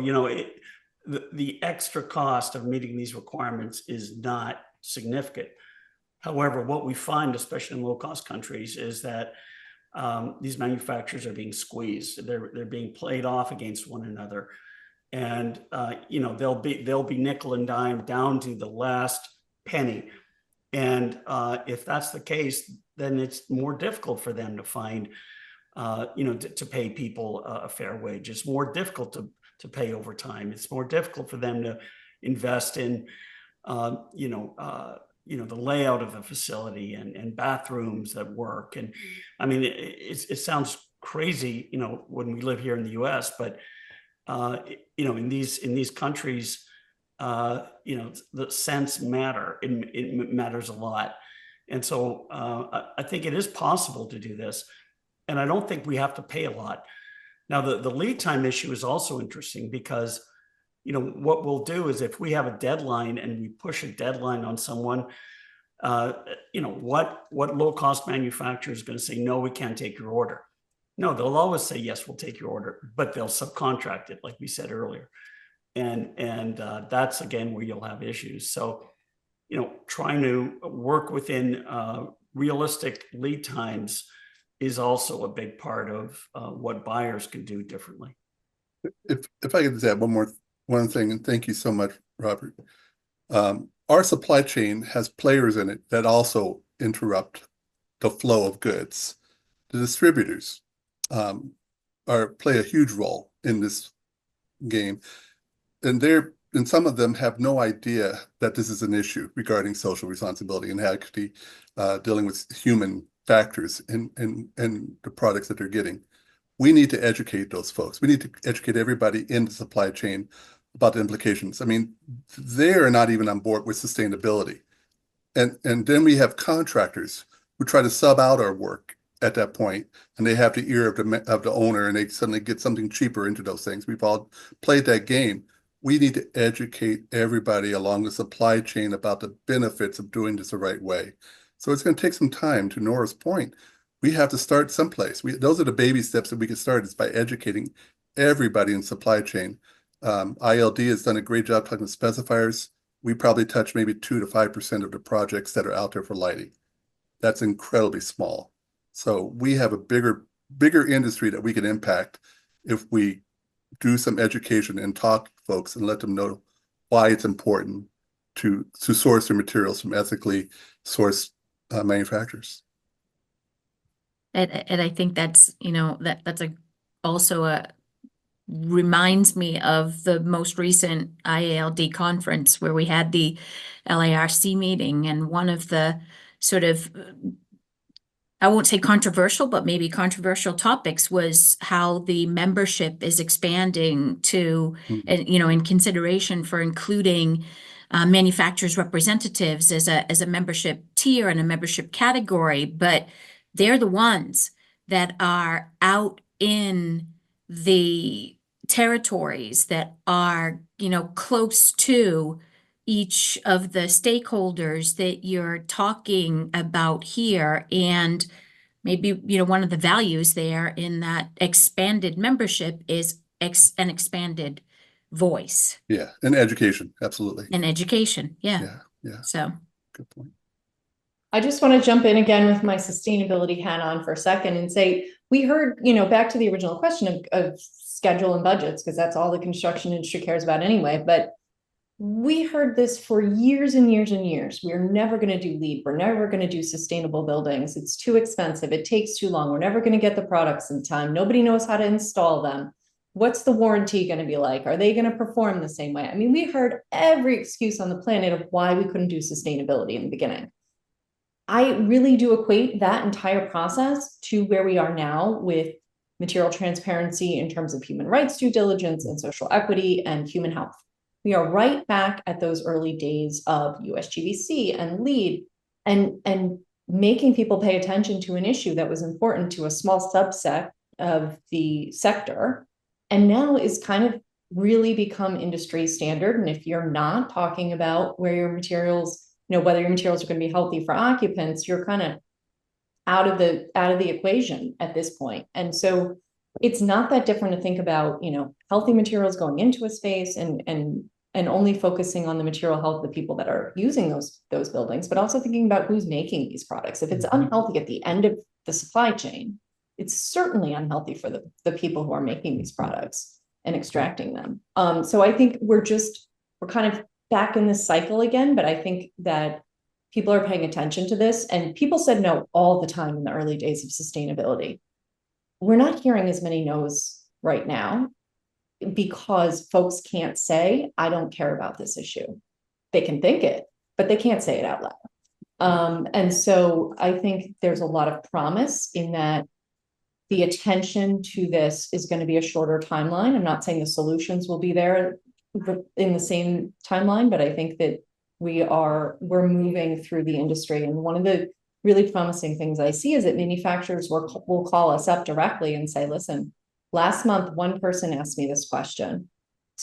the extra cost of meeting these requirements is not significant. However, what we find, especially in low-cost countries, is that these manufacturers are being squeezed. They're being played off against one another, and they'll be nickel and dime down to the last penny. And if that's the case, then it's more difficult for them to find, to pay people a fair wage. It's more difficult to pay overtime. It's more difficult for them to invest in, the layout of a facility and bathrooms that work. And I mean, it sounds crazy, when we live here in the U.S., but in these countries, the cents matter. It matters a lot. And so I think it is possible to do this. And I don't think we have to pay a lot. Now, the lead time issue is also interesting because, what we'll do is if we have a deadline and we push a deadline on someone, what low-cost manufacturer is going to say, no, we can't take your order? No, they'll always say, yes, we'll take your order, but they'll subcontract it, like we said earlier. And that's, again, where you'll have issues. So, trying to work within realistic lead times is also a big part of what buyers can do differently. If I could just add one thing, and thank you so much, Robert. Our supply chain has players in it that also interrupt the flow of goods. The distributors play a huge role in this game, and some of them have no idea that this is an issue regarding social responsibility and actually dealing with human factors in the products that they're getting. We need to educate those folks. We need to educate everybody in the supply chain about the implications. I mean, they are not even on board with sustainability. And then we have contractors who try to sub out our work at that point, and they have the ear of the owner, and they suddenly get something cheaper into those things. We've all played that game. We need to educate everybody along the supply chain about the benefits of doing this the right way. So it's going to take some time. To Nora's point, we have to start someplace. Those are the baby steps that we can start, is by educating everybody in supply chain. ILD has done a great job talking with specifiers. We probably touch maybe 2 to 5% of the projects that are out there for lighting. That's incredibly small. So we have a bigger industry that we can impact if we do some education and talk to folks and let them know why it's important to source their materials from ethically sourced manufacturers. And I think that's, that's also reminds me of the most recent IALD conference where we had the LIRC meeting, and one of the sort of, I won't say controversial, but maybe controversial topics was how the membership is expanding to, in consideration for including manufacturers' representatives as a membership tier and a membership category, but they're the ones that are out in the territories that are, close to each of the stakeholders that you're talking about here. And maybe, one of the values there in that expanded membership is an expanded voice. Yeah, and education, absolutely. And education, yeah. Yeah. So. Good point. I just want to jump in again with my sustainability hat on for a second and say, we heard, back to the original question of schedule and budgets, because that's all the construction industry cares about anyway. But we heard this for years and years and years. We're never going to do LEED. We're never going to do sustainable buildings. It's too expensive. It takes too long. We're never going to get the products in time. Nobody knows how to install them. What's the warranty going to be like? Are they going to perform the same way? I mean, we heard every excuse on the planet of why we couldn't do sustainability in the beginning. I really do equate that entire process to where we are now with material transparency in terms of human rights due diligence and social equity and human health. We are right back at those early days of USGBC and LEED and making people pay attention to an issue that was important to a small subset of the sector, and now is kind of really become industry standard. And if you're not talking about where your materials, whether your materials are going to be healthy for occupants, you're kind of out of the equation at this point. And so it's not that different to think about, healthy materials going into a space and only focusing on the material health of the people that are using those buildings, but also thinking about who's making these products. If it's unhealthy at the end of the supply chain, it's certainly unhealthy for the people who are making these products and extracting them. So I think we're kind of back in this cycle again, but I think that people are paying attention to this, and people said no all the time in the early days of sustainability. We're not hearing as many no's right now because folks can't say, I don't care about this issue. They can think it, but they can't say it out loud. And so I think there's a lot of promise in that the attention to this is going to be a shorter timeline. I'm not saying the solutions will be there in the same timeline, but I think that we're moving through the industry. And one of the really promising things I see is that manufacturers will call us up directly and say, listen, last month, one person asked me this question.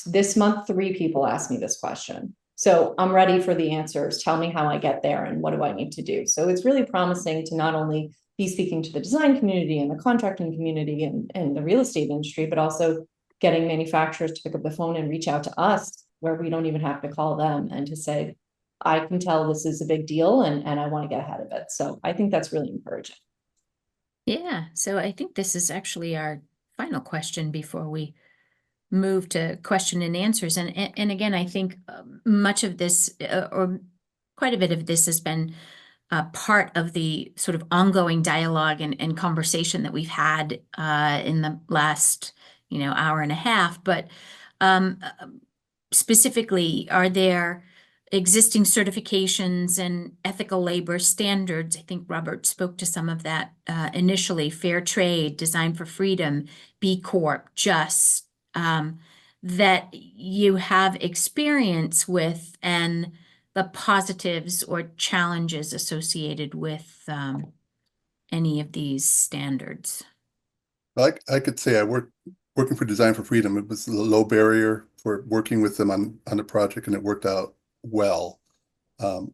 This month, 3 people asked me this question. So I'm ready for the answers. Tell me how I get there and what do I need to do? So it's really promising to not only be speaking to the design community and the contracting community and the real estate industry, but also getting manufacturers to pick up the phone and reach out to us where we don't even have to call them, and to say, I can tell this is a big deal and I want to get ahead of it. So I think that's really encouraging. Yeah, so I think this is actually our final question before we move to question and answers. And again, I think much of this, or quite a bit of this, has been part of the sort of ongoing dialogue and conversation that we've had in the last, hour and a half. But specifically, are there existing certifications and ethical labor standards? I think Robert spoke to some of that initially. Fair trade, design for freedom, B Corp, just that you have experience with, and the positives or challenges associated with any of these standards. I could say working for Design for Freedom, it was a low barrier for working with them on the project, and it worked out well. Can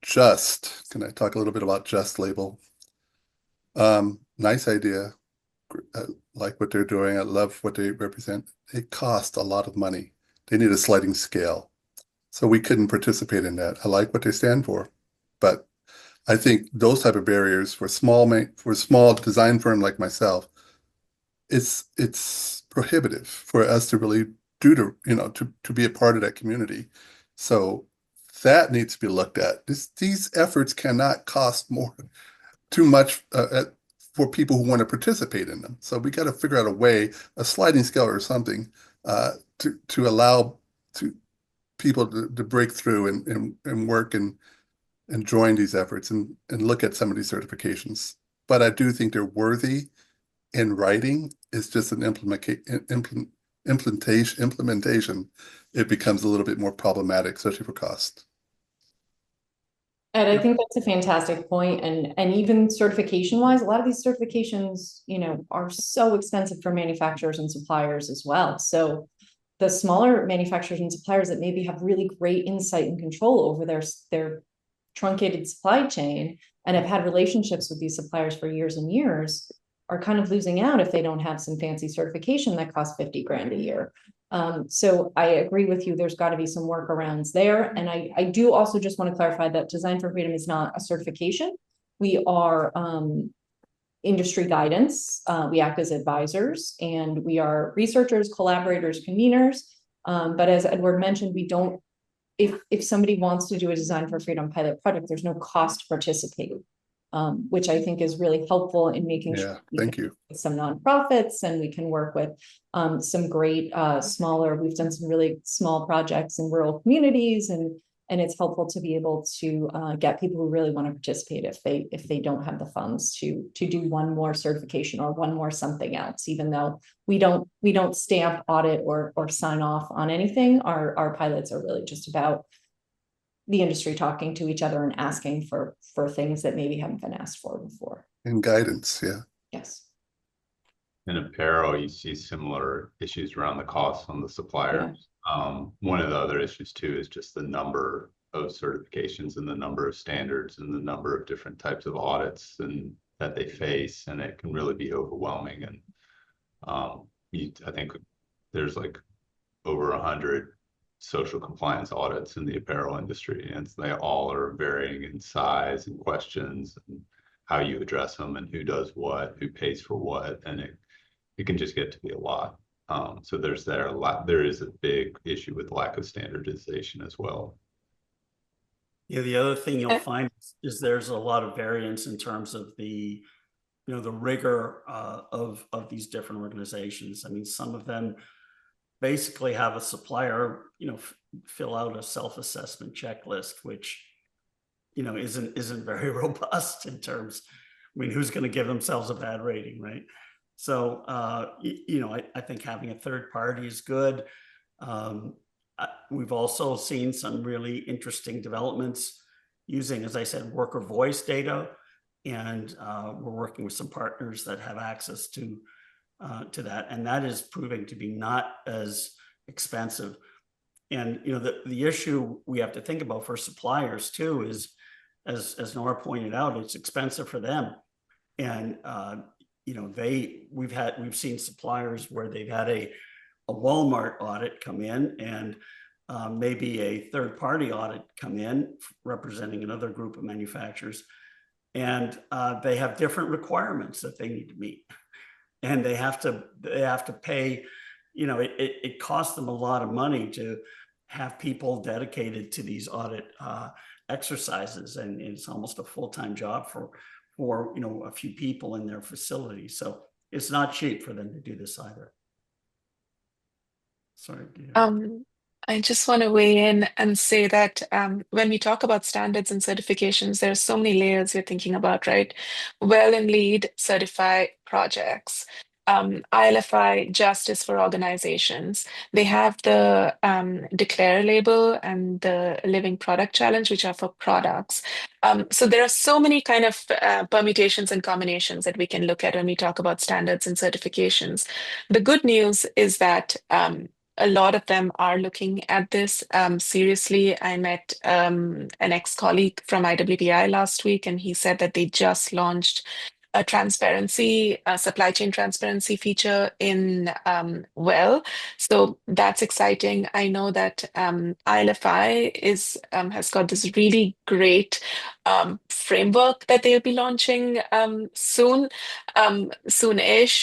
I talk a little bit about Just label? Nice idea. I like what they're doing. I love what they represent. It cost a lot of money. They need a sliding scale. So we couldn't participate in that. I like what they stand for, but I think those type of barriers for a small design firm like myself, it's prohibitive for us to really to be a part of that community. So that needs to be looked at. These efforts cannot cost too much for people who want to participate in them. So we got to figure out a way, a sliding scale or something, to allow people to break through and work and join these efforts and look at some of these certifications. But I do think they're worthy in writing. It's just an implementation. It becomes a little bit more problematic, especially for cost. And I think that's a fantastic point. And even certification wise, a lot of these certifications, are so expensive for manufacturers and suppliers as well. So the smaller manufacturers and suppliers that maybe have really great insight and control over their truncated supply chain and have had relationships with these suppliers for years and years are kind of losing out if they don't have some fancy certification that costs $50,000 a year. So I agree with you, there's got to be some workarounds there. And I do also just want to clarify that Design for Freedom is not a certification. We are industry guidance. We act as advisors, and we are researchers, collaborators, conveners. But as Edward mentioned, we don't, if somebody wants to do a Design for Freedom pilot project, there's no cost to participate, which I think is really helpful in making sure thank you. some nonprofits, and we can work with some great smaller, we've done some really small projects in rural communities, and it's helpful to be able to get people who really want to participate if they don't have the funds to do one more certification or one more something else. Even though we don't stamp, audit, or sign off on anything, our pilots are really just about the industry talking to each other and asking for things that maybe haven't been asked for before. And guidance, Yes. In apparel, you see similar issues around the costs on the suppliers. One of the other issues too is just the number of certifications and the number of standards and the number of different types of audits and that they face, and it can really be overwhelming. And I think there's like over 100 social compliance audits in the apparel industry, and they all are varying in size and questions and how you address them and who does what, who pays for what, and it can just get to be a lot. So there is a big issue with lack of standardization as well. Yeah, the other thing you'll find is there's a lot of variance in terms of the rigor of these different organizations. I mean, some of them basically have a supplier, fill out a self-assessment checklist, which, isn't very robust in terms, I mean, who's going to give themselves a bad rating, right? So, I think having a third party is good. We've also seen some really interesting developments using, as I said, worker voice data, and we're working with some partners that have access to that, and that is proving to be not as expensive. And the issue we have to think about for suppliers too is, as Nora pointed out, it's expensive for them, and we've seen suppliers where they've had a Walmart audit come in, and maybe a third-party audit come in representing another group of manufacturers, and they have different requirements that they need to meet, and they have to pay. It costs them a lot of money to have people dedicated to these audit exercises, and it's almost a full-time job for a few people in their facility. So it's not cheap for them to do this either. Sorry. I just want to weigh in and say that when we talk about standards and certifications, there are so many layers we're thinking about, right? Well and lead certify projects. ILFI, Justice for Organizations. They have the Declare label and the Living Product Challenge, which are for products. So there are so many kind of permutations and combinations that we can look at when we talk about standards and certifications. The good news is that a lot of them are looking at this seriously. I met an ex-colleague from IWPI last week, and he said that they just launched a supply chain transparency feature in Well. So that's exciting. I know that ILFI has got this really great framework that they'll be launching soon-ish,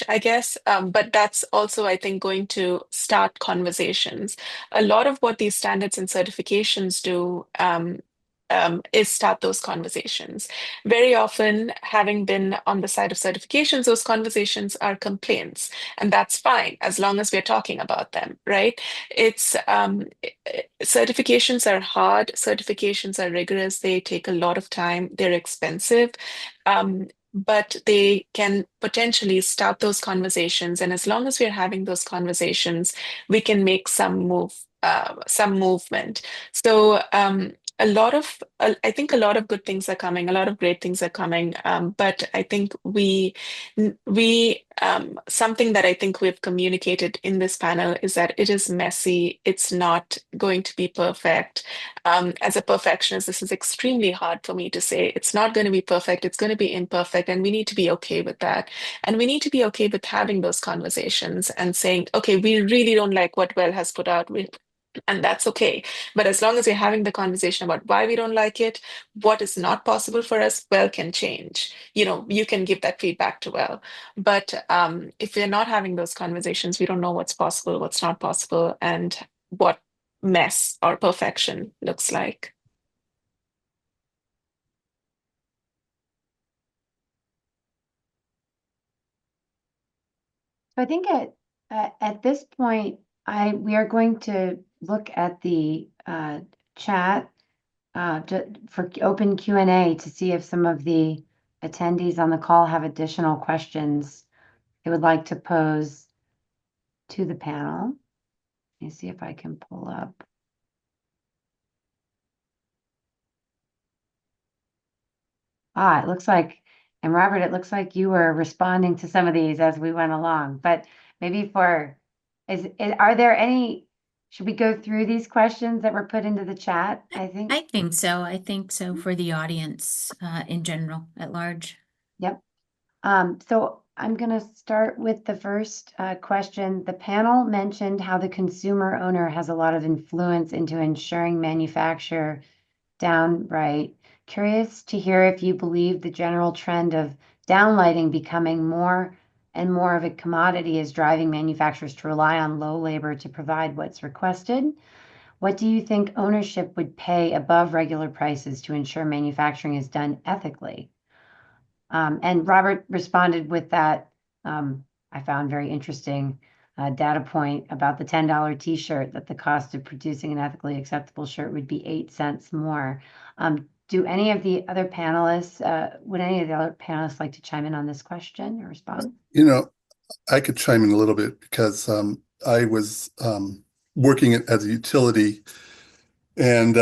I guess. But that's also, I think, going to start conversations. A lot of what these standards and certifications do is start those conversations. Very often, having been on the side of certifications, those conversations are complaints, and that's fine as long as we're talking about them, right? It's certifications are hard, certifications are rigorous, they take a lot of time, they're expensive. But they can potentially start those conversations, and as long as we're having those conversations, we can make some movement. So I think a lot of good things are coming, a lot of great things are coming. But I think something that I think we've communicated in this panel is that it is messy. It's not going to be perfect. As a perfectionist, this is extremely hard for me to say. It's not going to be perfect. It's going to be imperfect. And we need to be okay with that. And we need to be okay with having those conversations and saying, okay, we really don't like what Well has put out. And that's okay. But as long as we're having the conversation about why we don't like it, what is not possible for us, Well can change. You can give that feedback to Well. But if we're not having those conversations, we don't know what's possible, what's not possible, and what mess or perfection looks like. So I think at this point, we are going to look at the chat for open Q&A to see if some of the attendees on the call have additional questions they would like to pose to the panel. Let me see if I can pull up. It looks like, and Robert, it looks like you were responding to some of these as we went along, but maybe are there any, should we go through these questions that were put into the chat? I think so. I think so for the audience in general at large. Yep. So I'm going to start with the first question. The panel mentioned how the consumer owner has a lot of influence into ensuring manufacture downright. Curious to hear if you believe the general trend of downlighting becoming more and more of a commodity is driving manufacturers to rely on low labor to provide what's requested. What do you think ownership would pay above regular prices to ensure manufacturing is done ethically? And Robert responded with that, I found very interesting data point about the $10 t-shirt, that the cost of producing an ethically acceptable shirt would be 8 cents more. Would any of the other panelists like to chime in on this question or respond? I could chime in a little bit because I was working as a utility and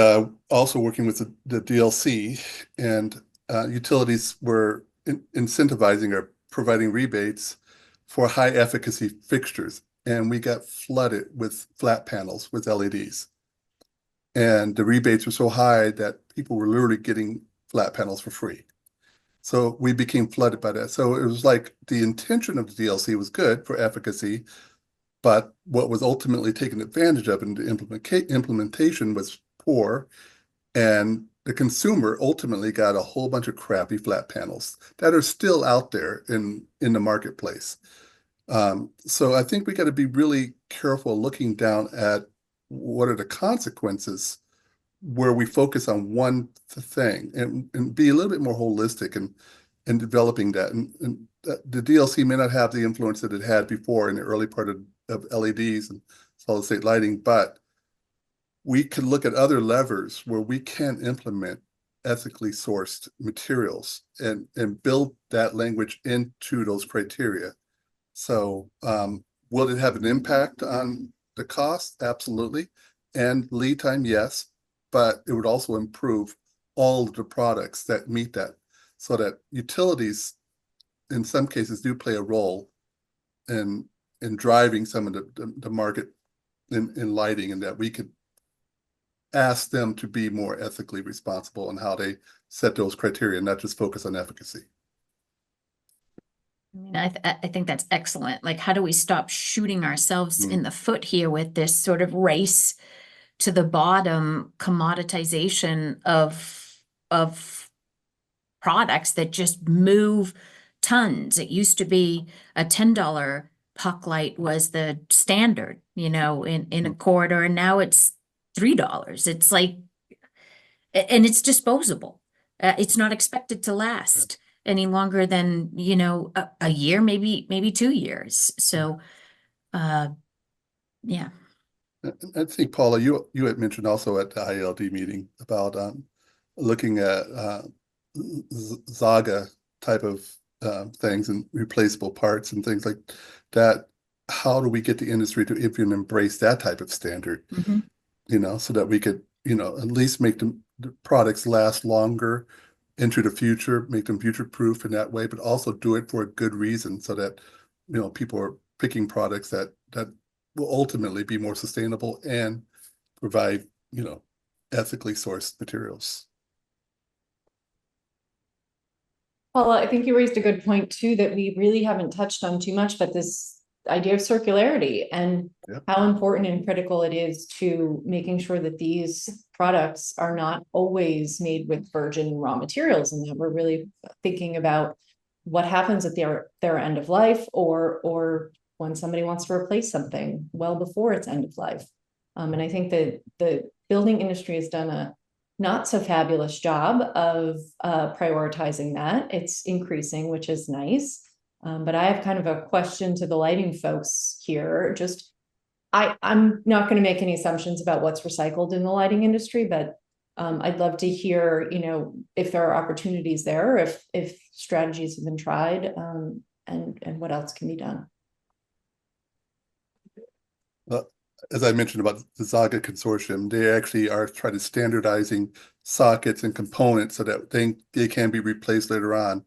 also working with the DLC, and utilities were incentivizing or providing rebates for high efficacy fixtures. And we got flooded with flat panels with LEDs. And the rebates were so high that people were literally getting flat panels for free. So we became flooded by that. So it was like the intention of the DLC was good for efficacy, but what was ultimately taken advantage of in the implementation was poor. And the consumer ultimately got a whole bunch of crappy flat panels that are still out there in the marketplace. So I think we got to be really careful looking down at what are the consequences where we focus on one thing and be a little bit more holistic in developing that. And the DLC may not have the influence that it had before in the early part of LEDs and solid state lighting, but we could look at other levers where we can implement ethically sourced materials and build that language into those criteria. So will it have an impact on the cost? Absolutely. And lead time, yes, but it would also improve all of the products that meet that, so that utilities in some cases do play a role in driving some of the market in lighting, and that we could ask them to be more ethically responsible in how they set those criteria, not just focus on efficacy. I mean, I think that's excellent. Like, how do we stop shooting ourselves in the foot here with this sort of race to the bottom commoditization of products that just move tons? It used to be a $10 puck light was the standard, in a corridor, and now it's $3. It's like, and it's disposable. It's not expected to last any longer than, a year, maybe 2 years. So, yeah. I think, Paula, you had mentioned also at the IALD meeting about looking at Zaga type of things and replaceable parts and things like that. How do we get the industry to even embrace that type of standard? So that we could, at least make the products last longer into the future, make them future-proof in that way, but also do it for a good reason so that, people are picking products that will ultimately be more sustainable and provide, ethically sourced materials. Paula, I think you raised a good point too, that we really haven't touched on too much, but this idea of circularity and how important and critical it is to making sure that these products are not always made with virgin raw materials, and that we're really thinking about what happens at their end of life, or when somebody wants to replace something well before its end of life. And I think that the building industry has done a not so fabulous job of prioritizing that. It's increasing, which is nice. But I have kind of a question to the lighting folks here. Just, I'm not going to make any assumptions about what's recycled in the lighting industry, but I'd love to hear, if there are opportunities there, if strategies have been tried, and what else can be done. As I mentioned about the Zaga Consortium, they actually are trying to standardizing sockets and components so that they can be replaced later on.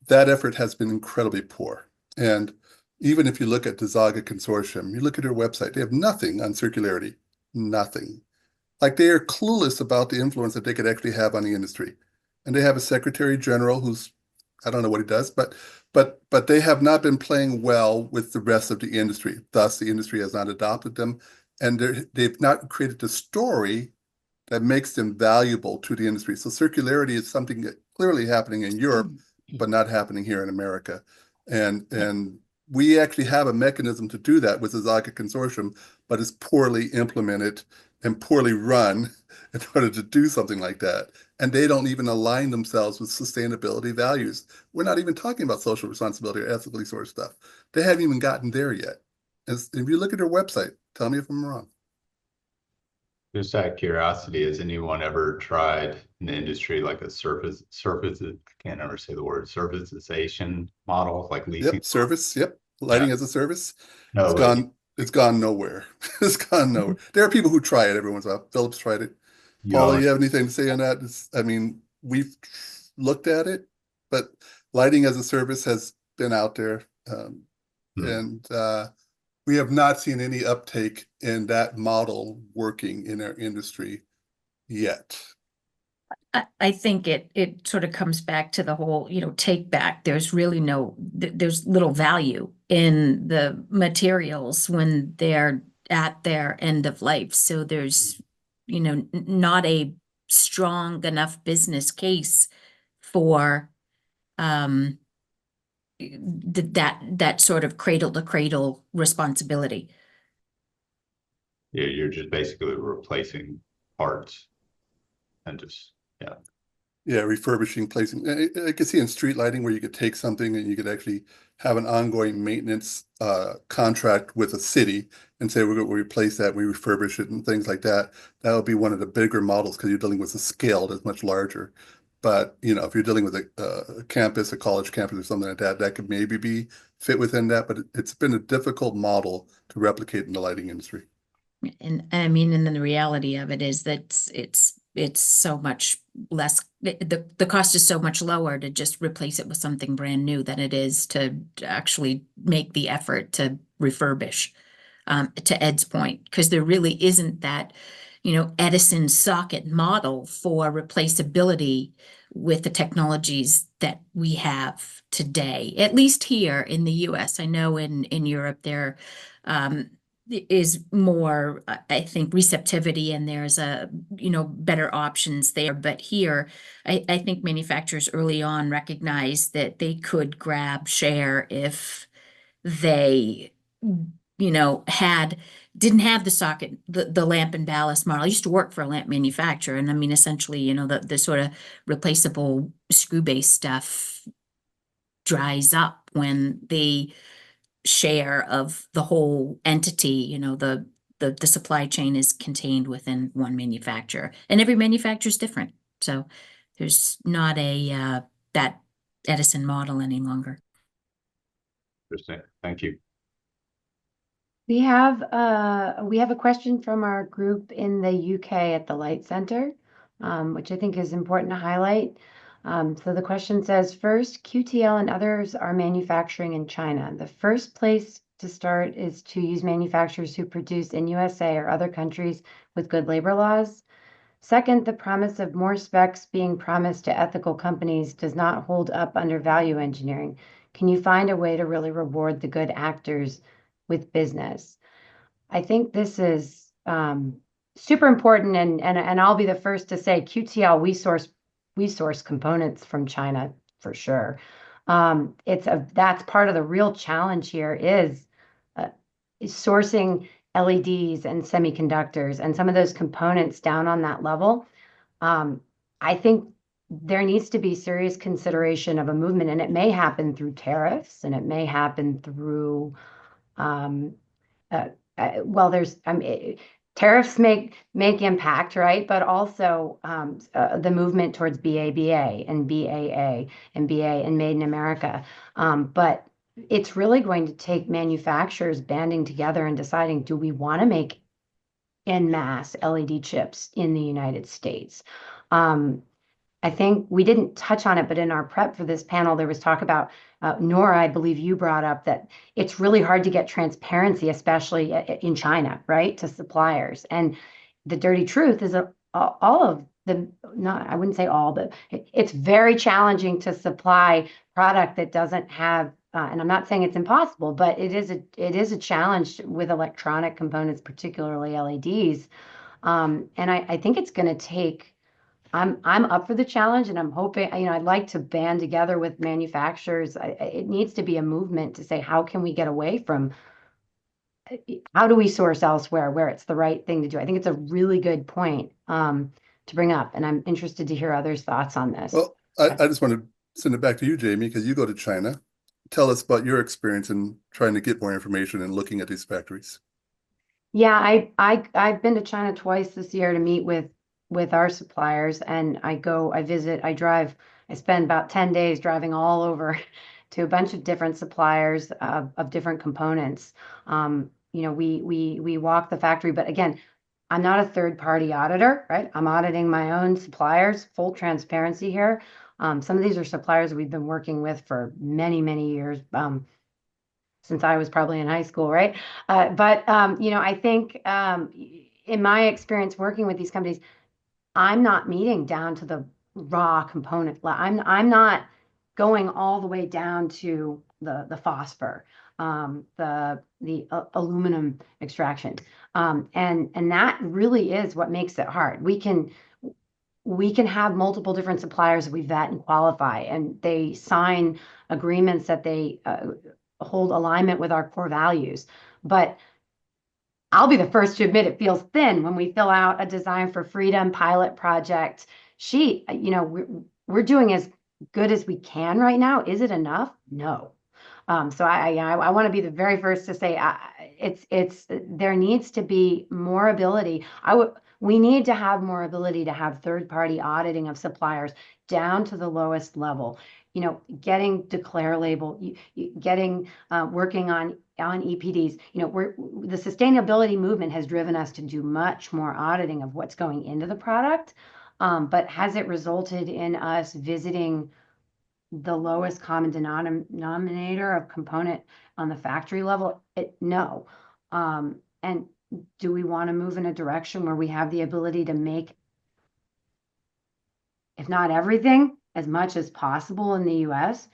That effort has been incredibly poor. And even if you look at the Zaga Consortium, you look at their website, they have nothing on circularity, nothing. Like, they are clueless about the influence that they could actually have on the industry. And they have a secretary general who's, I don't know what he does, but they have not been playing well with the rest of the industry. Thus, the industry has not adopted them, and they've not created the story that makes them valuable to the industry. So circularity is something that clearly happening in Europe, but not happening here in America. And we actually have a mechanism to do that with the Zaga Consortium, but it's poorly implemented and poorly run in order to do something like that. And they don't even align themselves with sustainability values. We're not even talking about social responsibility or ethically sourced stuff. They haven't even gotten there yet. If you look at their website, tell me if I'm wrong. Just out of curiosity, has anyone ever tried in the industry like a surface, I can't ever say the word, servicization model, like leasing? Yep, service, yep. Lighting as a service. No, It's gone nowhere. It's gone nowhere. There are people who try it every once in a while. Phillips tried it. Paula, you have anything to say on that? We've looked at it, but lighting as a service has been out there. And we have not seen any uptake in that model working in our industry yet. I think it sort of comes back to the whole, take back. There's really there's little value in the materials when they're at their end of life. So there's, not a strong enough business case for that sort of cradle to cradle responsibility. Yeah, you're just basically replacing parts and just, Yeah, refurbishing, placing. I could see in street lighting where you could take something and you could actually have an ongoing maintenance contract with a city and say, we're going to replace that, we refurbish it and things like that. That would be one of the bigger models because you're dealing with a scale that's much larger. But, if you're dealing with a campus, a college campus or something like that, that could maybe be fit within that. But it's been a difficult model to replicate in the lighting industry. And and then the reality of it is that it's so much less, the cost is so much lower to just replace it with something brand new than it is to actually make the effort to refurbish, to Ed's point, because there really isn't that, Edison socket model for replaceability with the technologies that we have today, at least here in the US. I know in Europe there is more, I think, receptivity, and there's better options there. But here, I think manufacturers early on recognized that they could grab share if they, didn't have the socket, the lamp and ballast model. I used to work for a lamp manufacturer, and essentially, the sort of replaceable screw-based stuff dries up when the share of the whole entity, the supply chain is contained within one manufacturer, and every manufacturer is different. So there's not a that Edison model any longer. interesting. Thank you. We have a question from our group in the UK at the Light Center. which I think is important to highlight. So the question says, first, QTL and others are manufacturing in China. The first place to start is to use manufacturers who produce in USA or other countries with good labor laws. Second, the promise of more specs being promised to ethical companies does not hold up under value engineering. Can you find a way to really reward the good actors with business? I think this is super important, and I'll be the first to say QTL, we source components from China for sure. That's part of the real challenge here is sourcing LEDs and semiconductors and some of those components down on that level. I think there needs to be serious consideration of a movement, and it may happen through tariffs, and it may happen through tariffs make impact, right? But also the movement towards BABA and BAA and BA and Made in America. But it's really going to take manufacturers banding together and deciding, do we want to make en masse LED chips in the United States? I think we didn't touch on it, but in our prep for this panel, there was talk about, Nora, I believe you brought up that it's really hard to get transparency, especially in China, right, to suppliers. And the dirty truth is that all of the, not, I wouldn't say all, but it's very challenging to supply product that doesn't have, and I'm not saying it's impossible, but it is a challenge with electronic components, particularly LEDs. And I think it's going to take, I'm up for the challenge, and I'm hoping, I'd like to band together with manufacturers. It needs to be a movement to say, how can we get away from, how do we source elsewhere where it's the right thing to do? I think it's a really good point to bring up, and I'm interested to hear others' thoughts on this. Well, I just want to send it back to you, Jamie, because you go to China. Tell us about your experience in trying to get more information and looking at these factories. Yeah, I've been to China twice this year to meet with our suppliers, and I visit, I drive, I spend about 10 days driving all over to a bunch of different suppliers of different components. We walk the factory, but again, I'm not a third-party auditor, right? I'm auditing my own suppliers, full transparency here. Some of these are suppliers we've been working with for many, many years, since I was probably in high school, right? I think in my experience working with these companies, I'm not meeting down to the raw component. I'm not going all the way down to the phosphor, the aluminum extraction, and that really is what makes it hard. We can have multiple different suppliers that we vet and qualify, and they sign agreements that they hold alignment with our core values. But I'll be the first to admit it feels thin when we fill out a Design for Freedom pilot project sheet. We're doing as good as we can right now. Is it enough? No. So I want to be the very first to say there needs to be more ability. We need to have more ability to have third-party auditing of suppliers down to the lowest level. Getting declare label, working on EPDs. The sustainability movement has driven us to do much more auditing of what's going into the product. But has it resulted in us visiting the lowest common denominator of component on the factory level? No. And do we want to move in a direction where we have the ability to make, if not everything, as much as possible in the US?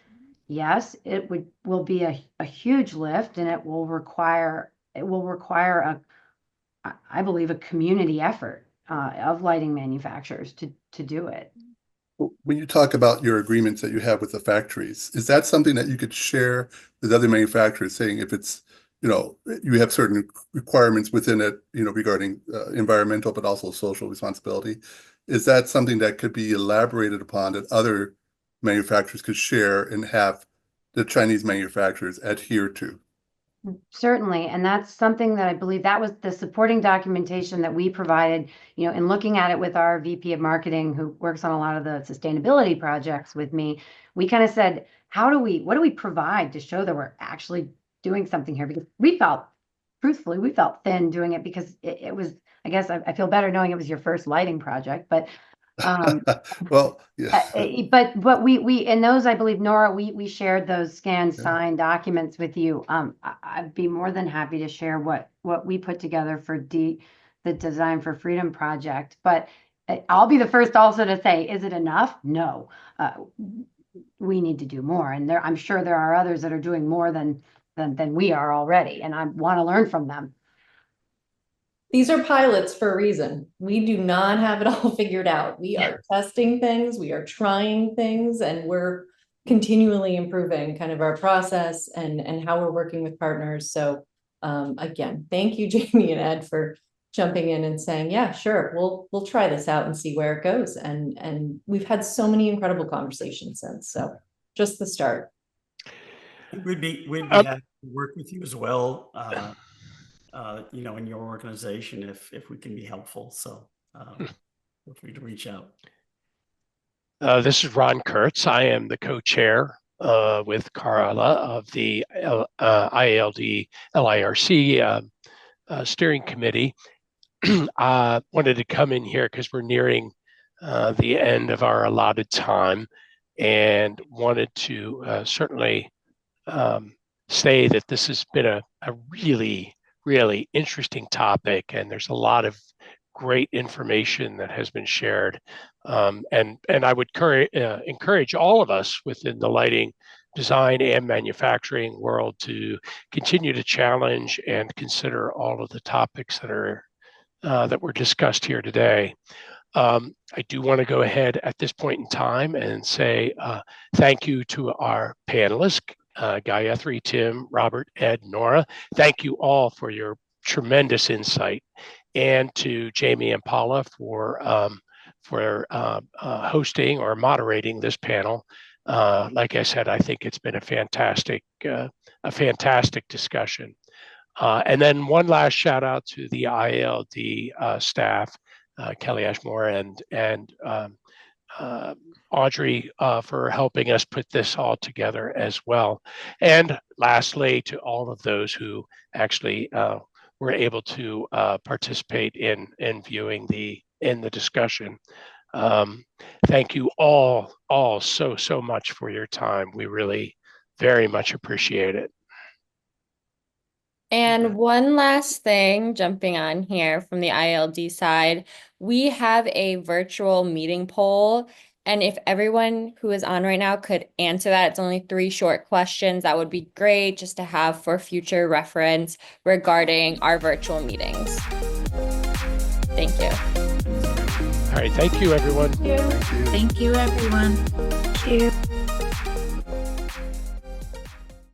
Yes, it will be a huge lift, and it will require I believe, a community effort of lighting manufacturers to do it. When you talk about your agreements that you have with the factories, is that something that you could share with other manufacturers, saying if it's, you have certain requirements within it, regarding environmental, but also social responsibility? Is that something that could be elaborated upon that other manufacturers could share and have the Chinese manufacturers adhere to? Certainly, and that's something that I believe that was the supporting documentation that we provided, in looking at it with our VP of marketing, who works on a lot of the sustainability projects with me. We kind of said, what do we provide to show that we're actually doing something here? Because truthfully, we felt thin doing it, because it was, I guess I feel better knowing it was your first lighting project, but Well, yeah. But we in those, I believe, Nora, we shared those scanned Yeah. signed documents with you. I'd be more than happy to share what we put together for the Design for Freedom project. But I'll be the first also to say, is it enough? No. We need to do more, and I'm sure there are others that are doing more than we are already, and I want to learn from them. These are pilots for a reason. We do not have it all figured out. We are testing things, we are trying things, and we're continually improving kind of our process and how we're working with partners. So again, thank you, Jamie and Ed, for jumping in and saying, yeah, sure, we'll try this out and see where it goes. And we've had so many incredible conversations since. So just the start. We'd be happy to work with you as well. In your organization, if we can be helpful. So feel free to reach out. This is Ron Kurtz. I am the co-chair with Carla of the IALD LIRC steering committee. I wanted to come in here because we're nearing the end of our allotted time, and wanted to certainly say that this has been a really, really interesting topic, and there's a lot of great information that has been shared. And I would encourage all of us within the lighting design and manufacturing world to continue to challenge and consider all of the topics that are that were discussed here today. I do want to go ahead at this point in time and say thank you to our panelists, Gayatri, Tim, Robert, Ed, Nora. Thank you all for your tremendous insight, and to Jamie and Paula for hosting or moderating this panel. Like I said, I think it's been a fantastic discussion. And then one last shout out to the IALD staff, Kelly Ashmore and Audrey for helping us put this all together as well. And lastly, to all of those who actually were able to participate in viewing the discussion. Thank you all so much for your time. We really very much appreciate it. And one last thing, jumping on here from the ILD side, we have a virtual meeting poll. And if everyone who is on right now could answer that, it's only 3 short questions. That would be great just to have for future reference regarding our virtual meetings. Thank you. All right. Thank you, everyone. Thank you, everyone. Thank you.